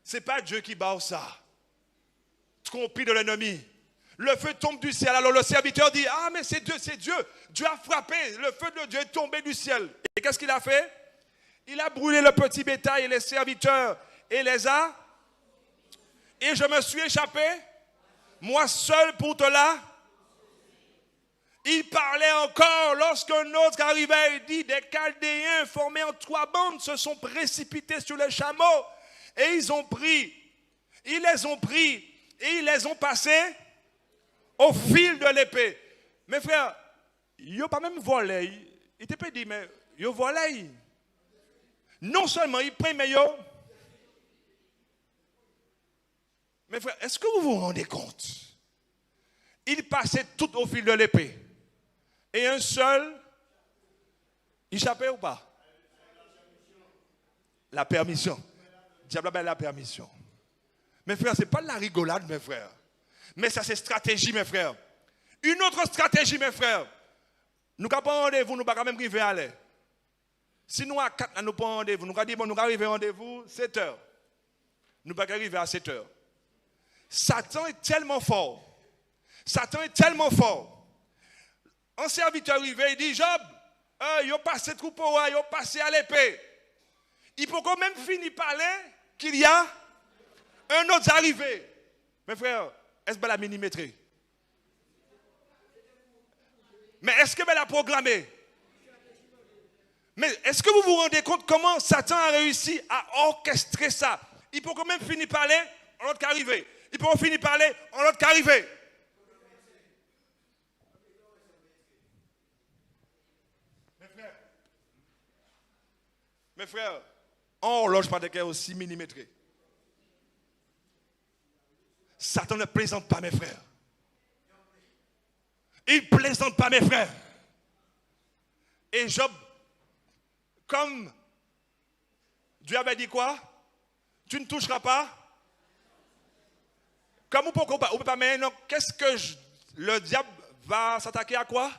Ce n'est pas Dieu qui bat ça. Trompé de l'ennemi. Le feu tombe du ciel. Alors le serviteur dit, ah mais c'est Dieu, c'est Dieu. Dieu a frappé, le feu de Dieu est tombé du ciel. Et qu'est-ce qu'il a fait? Il a brûlé le petit bétail et les serviteurs et les a. Et je me suis échappé, moi seul pour te là. Il parlait encore lorsqu'un autre arrivait et dit, des Chaldéens formés en 3 bandes se sont précipités sur les chameaux et ils les ont pris et ils les ont passés au fil de l'épée. Mes frères, il n'a pas même volé. Il t'a pas dit, mais il a volé. Non seulement il prend, mais il a... Mais frère, est-ce que vous vous rendez compte? Il passait tout au fil de l'épée. Et un seul, il échappait ou pas? La permission. Diable a la permission. Mes frères, ce n'est pas de la rigolade, mes frères. Mais ça, c'est stratégie, mes frères. Une autre stratégie, mes frères. Nous n'avons pas rendez-vous, nous ne pouvons pas même arriver à l'air. Si nous, à 4, nous pas rendez-vous, nous avons dit, bon, nous arrivons à rendez-vous 7 heures. Nous ne pouvons pas arriver à 7 heures. Satan est tellement fort. Satan est tellement fort. Un serviteur arrivé, il dit, Job, il a passé troupeau, il a passé à l'épée. Il peut quand même finir par parler qu'il y a un autre arrivé. Mes frères, est-ce que la millimétrie? Mais est-ce que la programmée? Mais est-ce que vous vous rendez compte comment Satan a réussi à orchestrer ça? Il peut quand même finir par parler, un autre qui arrivé. Il peut finir par parler, un autre qui arrivé. Mes frères, on horloge pas de cœur aussi millimétré. Satan ne plaisante pas, mes frères. Il ne plaisante pas, mes frères. Et Job, comme Dieu avait dit quoi? Tu ne toucheras pas. Comme on ne peut pas, mais non, qu'est-ce que le diable va s'attaquer à quoi?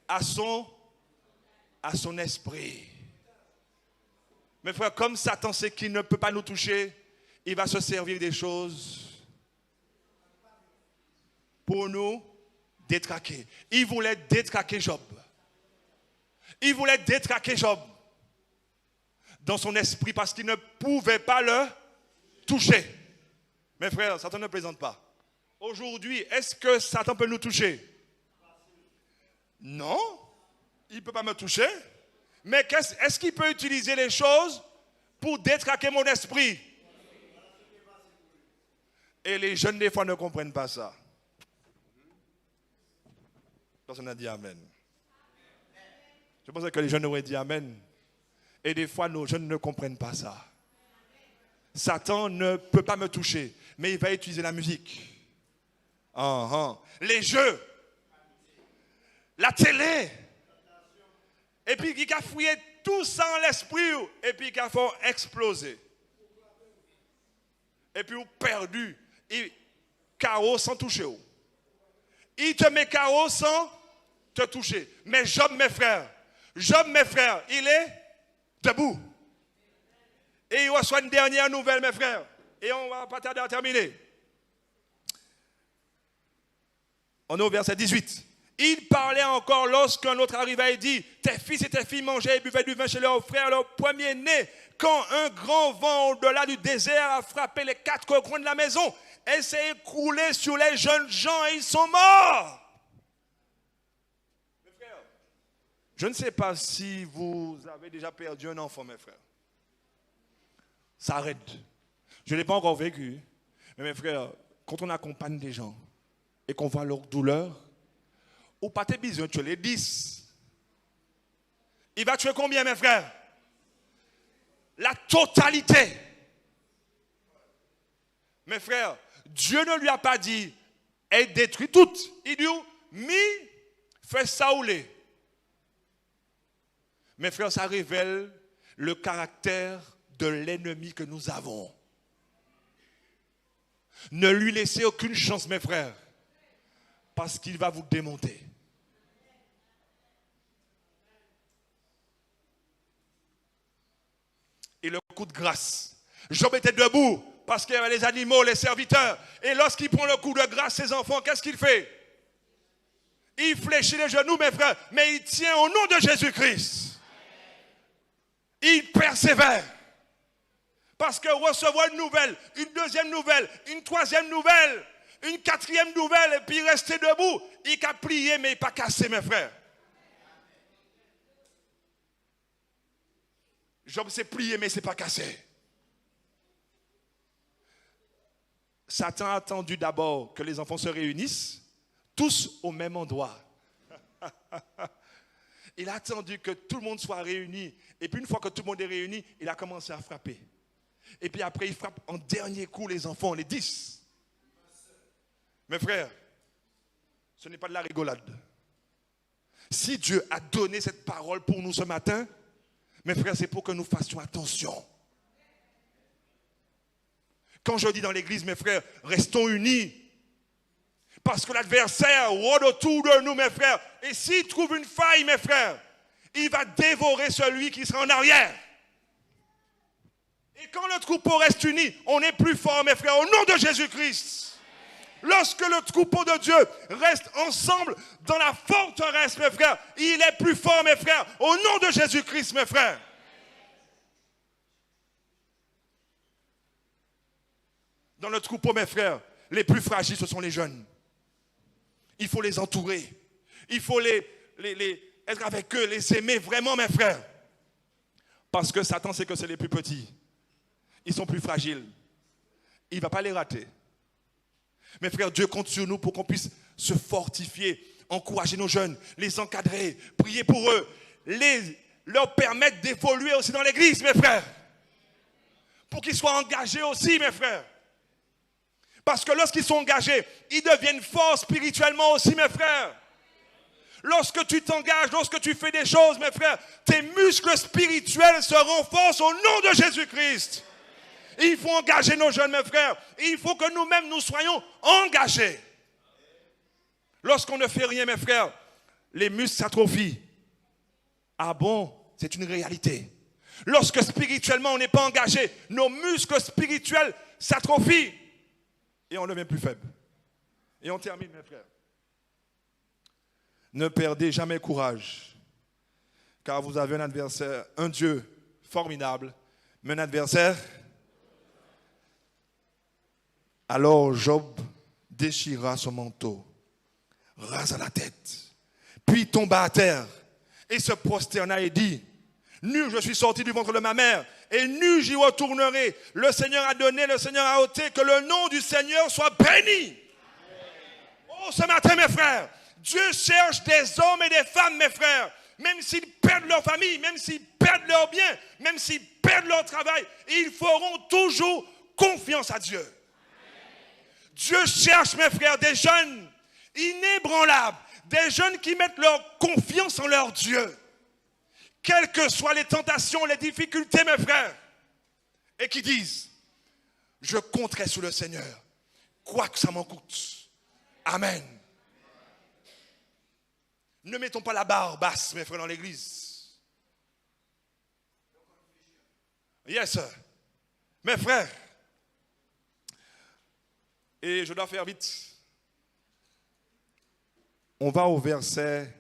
À son esprit. Mes frères, comme Satan sait qu'il ne peut pas nous toucher, il va se servir des choses pour nous détraquer. Il voulait détraquer Job. Il voulait détraquer Job dans son esprit parce qu'il ne pouvait pas le toucher. Mes frères, Satan ne plaisante pas. Aujourd'hui, est-ce que Satan peut nous toucher? Non, il ne peut pas me toucher. Mais est-ce qu'il peut utiliser les choses pour détraquer mon esprit? Et les jeunes, des fois, ne comprennent pas ça. Personne n'a dit Amen. Je pensais que les jeunes auraient dit Amen. Et des fois, nos jeunes ne comprennent pas ça. Satan ne peut pas me toucher, mais il va utiliser la musique. Les jeux. La télé. Et puis, il a fouillé tout ça en l'esprit. Et puis, il a fait exploser. Et puis, vous perdu. Il chaos sans toucher. Il te met chaos sans te toucher. Mais Job, mes frères, il est debout. Et il reçoit une dernière nouvelle, mes frères. Et on va pas tarder à terminer. On est au verset 18. Il parlait encore lorsqu'un autre arriva et dit, tes fils et tes filles mangeaient et buvaient du vin chez leurs frères, leur premier-né, quand un grand vent au-delà du désert a frappé les 4 coins de la maison et s'est écroulé sur les jeunes gens et ils sont morts. Mes frères, je ne sais pas si vous avez déjà perdu un enfant, mes frères. Ça arrête. Je ne l'ai pas encore vécu. Mais mes frères, quand on accompagne des gens et qu'on voit leur douleur, ou pas tes besoins, tu les 10. Il va tuer combien, mes frères? La totalité. Mes frères, Dieu ne lui a pas dit, elle détruit toutes. Il dit, fais ça ou les. Mes frères, ça révèle le caractère de l'ennemi que nous avons. Ne lui laissez aucune chance, mes frères, parce qu'il va vous démonter. Et le coup de grâce. Job était debout parce qu'il y avait les animaux, les serviteurs. Et lorsqu'il prend le coup de grâce, ses enfants, qu'est-ce qu'il fait? Il fléchit les genoux, mes frères, mais il tient au nom de Jésus-Christ. Il persévère. Parce que recevoir une nouvelle, une deuxième nouvelle, une troisième nouvelle, une quatrième nouvelle, et puis rester debout, il a plié, mais il n'a pas cassé, mes frères. Job s'est plié, mais il ne s'est pas cassé. Satan a attendu d'abord que les enfants se réunissent, tous au même endroit. Il a attendu que tout le monde soit réuni. Et puis une fois que tout le monde est réuni, il a commencé à frapper. Et puis après, il frappe en dernier coup les enfants, les 10. Mes frères, ce n'est pas de la rigolade. Si Dieu a donné cette parole pour nous ce matin, mes frères, c'est pour que nous fassions attention. Quand je dis dans l'église, mes frères, restons unis. Parce que l'adversaire rôde autour de nous, mes frères. Et s'il trouve une faille, mes frères, il va dévorer celui qui sera en arrière. Et quand le troupeau reste uni, on est plus fort, mes frères, au nom de Jésus-Christ. Lorsque le troupeau de Dieu reste ensemble dans la forteresse, mes frères, il est plus fort, mes frères, au nom de Jésus-Christ, mes frères. Dans le troupeau, mes frères, les plus fragiles, ce sont les jeunes. Il faut les entourer. Il faut être avec eux, les aimer vraiment, mes frères. Parce que Satan sait que c'est les plus petits. Ils sont plus fragiles. Il ne va pas les rater. Mes frères, Dieu compte sur nous pour qu'on puisse se fortifier, encourager nos jeunes, les encadrer, prier pour eux, leur permettre d'évoluer aussi dans l'église, mes frères. Pour qu'ils soient engagés aussi, mes frères. Parce que lorsqu'ils sont engagés, ils deviennent forts spirituellement aussi, mes frères. Lorsque tu t'engages, lorsque tu fais des choses, mes frères, tes muscles spirituels se renforcent au nom de Jésus-Christ. Il faut engager nos jeunes, mes frères. Il faut que nous-mêmes, nous soyons engagés. Lorsqu'on ne fait rien, mes frères, les muscles s'atrophient. Ah bon, c'est une réalité. Lorsque spirituellement, on n'est pas engagé, nos muscles spirituels s'atrophient. Et on devient plus faible. Et on termine, mes frères. Ne perdez jamais courage. Car vous avez un adversaire, un Dieu formidable, mais un adversaire. Alors Job déchira son manteau, rasa la tête, puis tomba à terre et se prosterna et dit: nu je suis sorti du ventre de ma mère, et nu j'y retournerai. Le Seigneur a donné, le Seigneur a ôté, que le nom du Seigneur soit béni. Oh, ce matin, mes frères, Dieu cherche des hommes et des femmes, mes frères, même s'ils perdent leur famille, même s'ils perdent leurs biens, même s'ils perdent leur travail, ils feront toujours confiance à Dieu. Dieu cherche, mes frères, des jeunes inébranlables, des jeunes qui mettent leur confiance en leur Dieu. Quelles que soient les tentations, les difficultés, mes frères, et qui disent: je compterai sur le Seigneur, quoi que ça m'en coûte. Amen. Ne mettons pas la barre basse, mes frères, dans l'église. Yes, sir. Mes frères, et je dois faire vite. On va au verset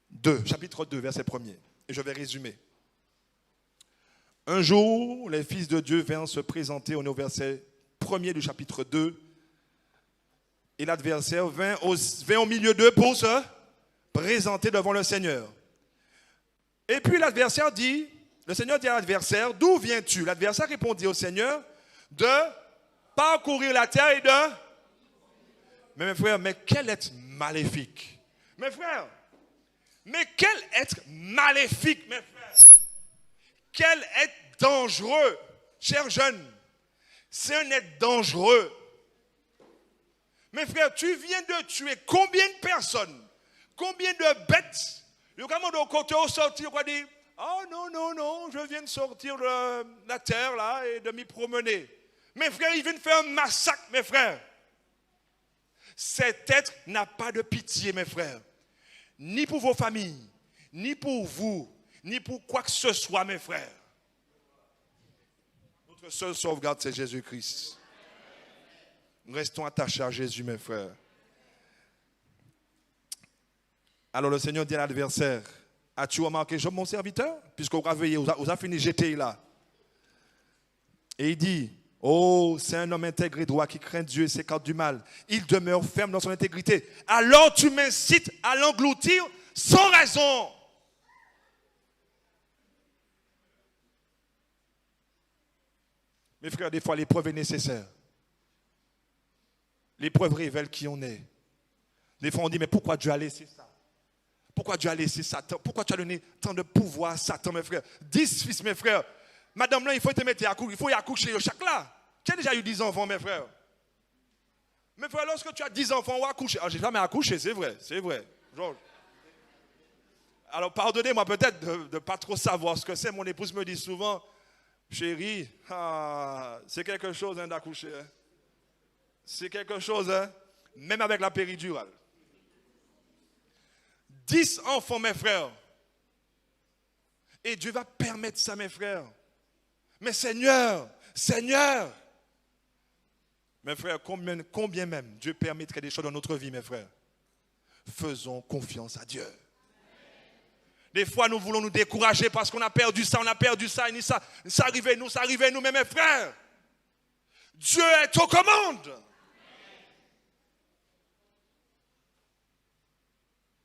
2, chapitre 2, verset 1er. Et je vais résumer. Un jour, les fils de Dieu vinrent se présenter au verset 1er du chapitre 2. Et l'adversaire vint au milieu d'eux pour se présenter devant le Seigneur. Et puis l'adversaire dit, le Seigneur dit à l'adversaire: d'où viens-tu? L'adversaire répondit au Seigneur: de parcourir la terre et de... Mais mes frères, mais quel être maléfique. Mes frères, mais quel être maléfique, mes frères. Quel être dangereux, chers jeunes. C'est un être dangereux. Mes frères, tu viens de tuer combien de personnes, combien de bêtes. Le gamin de côté au sortir, on va dire: oh non, non, non, je viens de sortir de la terre là et de m'y promener. Mes frères, ils viennent faire un massacre, mes frères. Cet être n'a pas de pitié, mes frères. Ni pour vos familles, ni pour vous, ni pour quoi que ce soit, mes frères. Notre seule sauvegarde, c'est Jésus-Christ. Restons attachés à Jésus, mes frères. Alors le Seigneur dit à l'adversaire: as-tu remarqué Job, mon serviteur? Puisqu'on a veillé, on a fini jeter là. Et il dit: oh, c'est un homme intègre et droit qui craint Dieu et s'écarte du mal. Il demeure ferme dans son intégrité. Alors tu m'incites à l'engloutir sans raison. Mes frères, des fois l'épreuve est nécessaire. L'épreuve révèle qui on est. Des fois, on dit, mais pourquoi Dieu a laissé ça? Pourquoi Dieu a laissé Satan? Pourquoi tu as donné tant de pouvoir à Satan, mes frères? 10 fils, mes frères. Madame là, il faut te mettre à coucher. Il faut y accoucher chaque là. Tu as déjà eu 10 enfants, mes frères. Mes frères, lorsque tu as 10 enfants, on va accoucher. Ah, j'ai jamais accouché, c'est vrai, c'est vrai. Georges. Alors, pardonnez-moi peut-être de ne pas trop savoir ce que c'est. Mon épouse me dit souvent, chérie, c'est quelque chose hein, d'accoucher. Hein. C'est quelque chose, hein, même avec la péridurale. 10 enfants, mes frères. Et Dieu va permettre ça, mes frères. Mais Seigneur, mes frères, combien même Dieu permettrait des choses dans notre vie, mes frères. Faisons confiance à Dieu. Des fois, nous voulons nous décourager parce qu'on a perdu ça, et ça arrivait nous, mais mes frères, Dieu est aux commandes.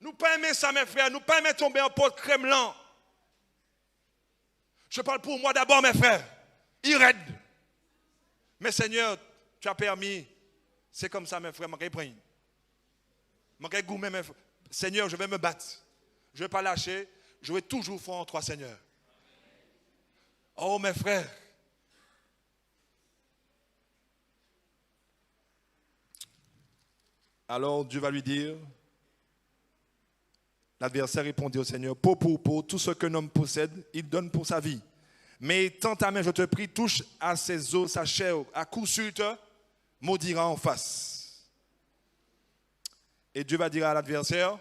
Nous pas aimer ça, mes frères, nous pas aimer tomber en pot de crème lent. Je parle pour moi d'abord, mes frères. Il raide. Mais Seigneur, tu as permis. C'est comme ça, mes frères, je vais prendre. Seigneur, je vais me battre. Je ne vais pas lâcher. Je vais toujours faire en toi, Seigneur. Oh, mes frères. Alors, Dieu va lui dire, l'adversaire répondit au Seigneur, pour, tout ce qu'un homme possède, il donne pour sa vie. Mais tends ta main, je te prie, touche à ses os, sa chair, à coup sûr, il te maudira en face. Et Dieu va dire à l'adversaire,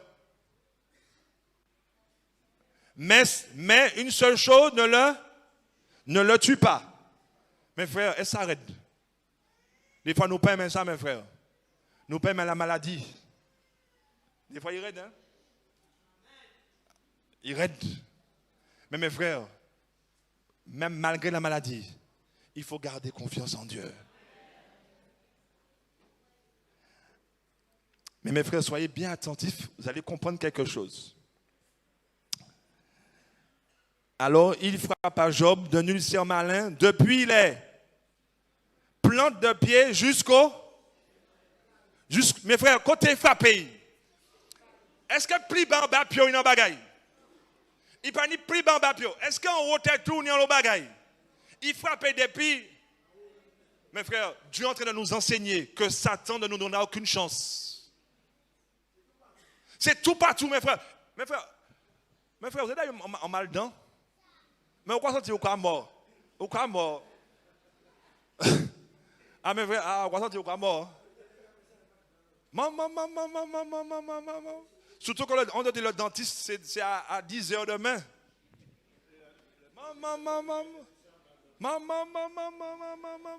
mais une seule chose, ne le tue pas. Mes frères, et ça arrête. Des fois, nous payons ça, mes frères. Nous payons la maladie. Des fois, il raide, hein? Il raide. Mais mes frères, même malgré la maladie, il faut garder confiance en Dieu. Mais mes frères, soyez bien attentifs, vous allez comprendre quelque chose. Alors, il frappa Job d'un ulcère malin depuis les plantes de pied mes frères, côté frappé. Est-ce que plus bas pio une bagaille? Il pas ni plus bas pio. Est-ce qu'on rote tout ni en bagaille? Il frappait depuis. Mes frères, Dieu est en train de nous enseigner que Satan ne nous donnera aucune chance. C'est tout partout, mes frères. Mes frères, vous êtes en mal dedans? Mais on croit sortir au cas mort. Au cas mort. Ah, mes frères, on croit sortir au cas mort. Maman. Surtout quand on dit le dentiste, c'est à 10h demain. Maman.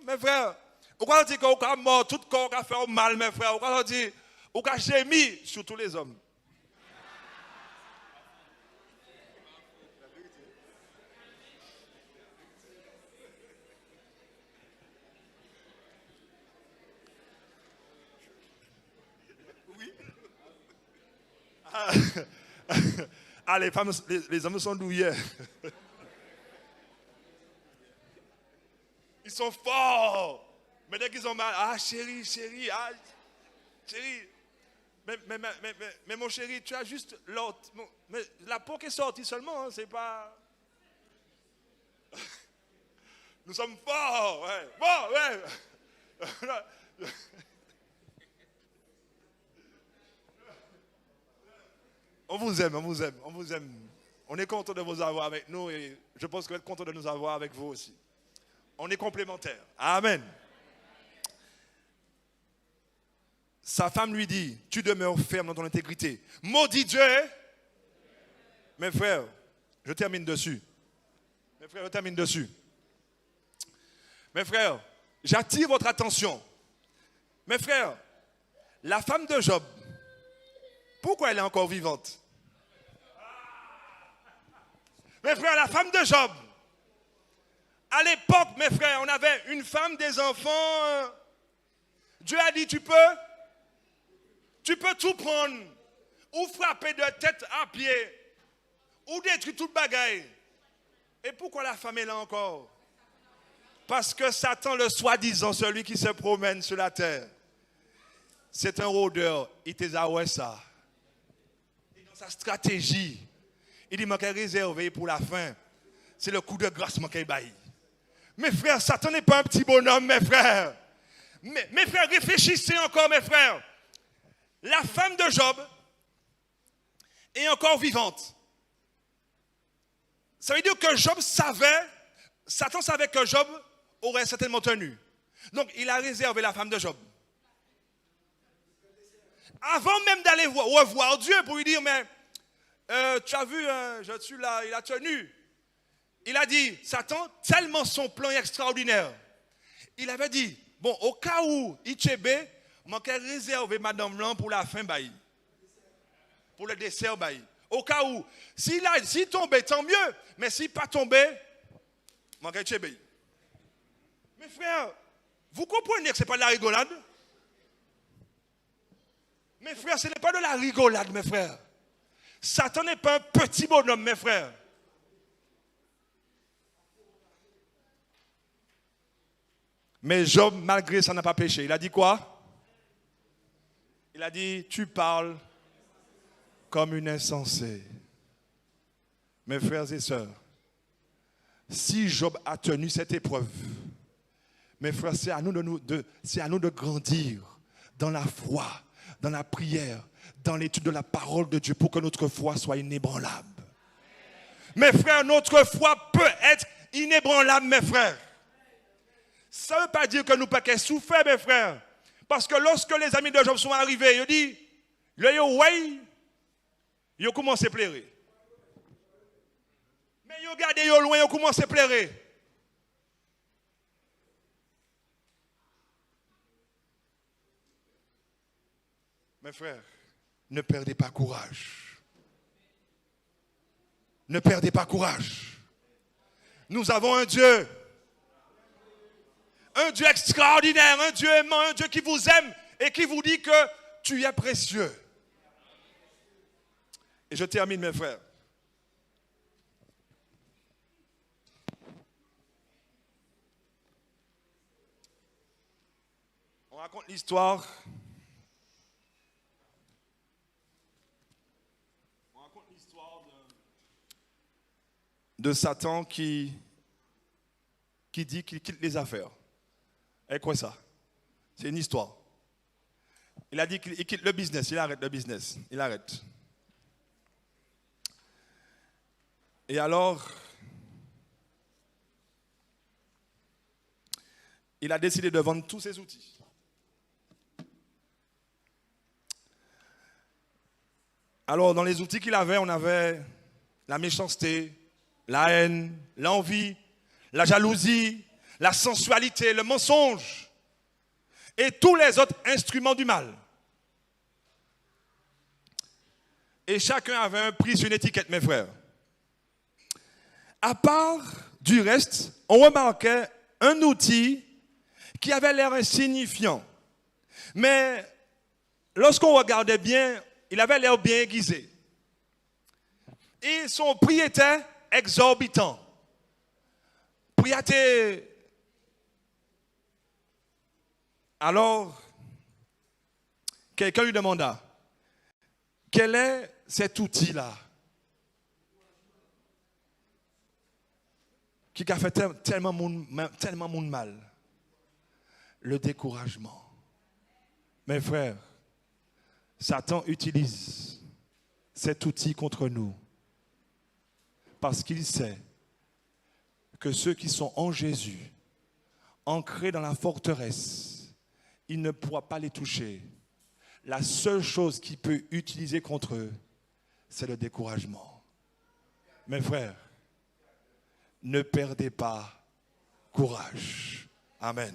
Mes frères, on croit dire qu'on a mort, tout corps a fait mal, mes frères. On croit dire qu'on a gémi sur tous les hommes. Ah, les femmes, les hommes sont douillés. Ils sont forts. Mais dès qu'ils ont mal, chérie. Mais mon chéri, tu as juste l'autre. Mais la peau qui est sortie seulement, hein, c'est pas. Nous sommes forts, ouais. Bon, ouais. On vous aime. On est content de vous avoir avec nous et je pense que vous êtes content de nous avoir avec vous aussi. On est complémentaires. Amen. Sa femme lui dit, tu demeures ferme dans ton intégrité. Maudit Dieu. Mes frères, je termine dessus. Mes frères, j'attire votre attention. Mes frères, la femme de Job, pourquoi elle est encore vivante? Mes frères, la femme de Job, à l'époque, mes frères, on avait une femme, des enfants. Dieu a dit, tu peux tout prendre, ou frapper de tête à pied, ou détruire toute bagaille. Et pourquoi la femme est là encore? Parce que Satan, le soi-disant, celui qui se promène sur la terre, c'est un rôdeur, il te a ça. Et dans sa stratégie, il dit, manque réservé pour la fin. C'est le coup de grâce manque bail. Mes frères, Satan n'est pas un petit bonhomme, mes frères. Mes frères, réfléchissez encore, mes frères. La femme de Job est encore vivante. Ça veut dire que Satan savait que Job aurait certainement tenu. Donc, il a réservé la femme de Job. Avant même d'aller revoir Dieu pour lui dire, mais tu as vu, je suis là, il a tenu. Il a dit, Satan, tellement son plan est extraordinaire. Il avait dit, bon, au cas où Ichebe, manquait réserver Madame Blanc pour la fin, pour le dessert, au cas où, s'il tombait, tant mieux, mais s'il pas tombé, manquait Ichebe. Mes frères, vous comprenez que ce n'est pas de la rigolade? Mes frères, ce n'est pas de la rigolade, mes frères. Satan n'est pas un petit bonhomme, mes frères. Mais Job, malgré ça, n'a pas péché. Il a dit quoi? Il a dit, tu parles comme une insensée. Mes frères et sœurs, si Job a tenu cette épreuve, mes frères, c'est à nous de grandir dans la foi, dans la prière, dans l'étude de la parole de Dieu pour que notre foi soit inébranlable. Mes frères, notre foi peut être inébranlable, mes frères. Ça ne veut pas dire que nous ne pouvons pas souffrir, mes frères. Parce que lorsque les amis de Job sont arrivés, ils ont dit, ils ont commencé à pleurer. Mais ils ont regardé loin, ils ont commencé à pleurer. Mes frères, ne perdez pas courage. Ne perdez pas courage. Nous avons un Dieu extraordinaire, un Dieu aimant, un Dieu qui vous aime et qui vous dit que tu es précieux. Et je termine, mes frères. On raconte l'histoire. De Satan qui dit qu'il quitte les affaires. Et quoi ça? C'est une histoire. Il a dit qu'il quitte le business, il arrête le business. Il arrête. Et alors, il a décidé de vendre tous ses outils. Alors, dans les outils qu'il avait, on avait la méchanceté, la haine, l'envie, la jalousie, la sensualité, le mensonge et tous les autres instruments du mal. Et chacun avait un prix sur une étiquette, mes frères. À part du reste, on remarquait un outil qui avait l'air insignifiant. Mais lorsqu'on regardait bien, il avait l'air bien aiguisé. Et son prix était exorbitant. Prix était... Alors, quelqu'un lui demanda, quel est cet outil-là qui a fait tellement de mal? Le découragement. Mes frères, Satan utilise cet outil contre nous parce qu'il sait que ceux qui sont en Jésus, ancrés dans la forteresse, il ne pourra pas les toucher. La seule chose qu'il peut utiliser contre eux, c'est le découragement. Mes frères, ne perdez pas courage. Amen.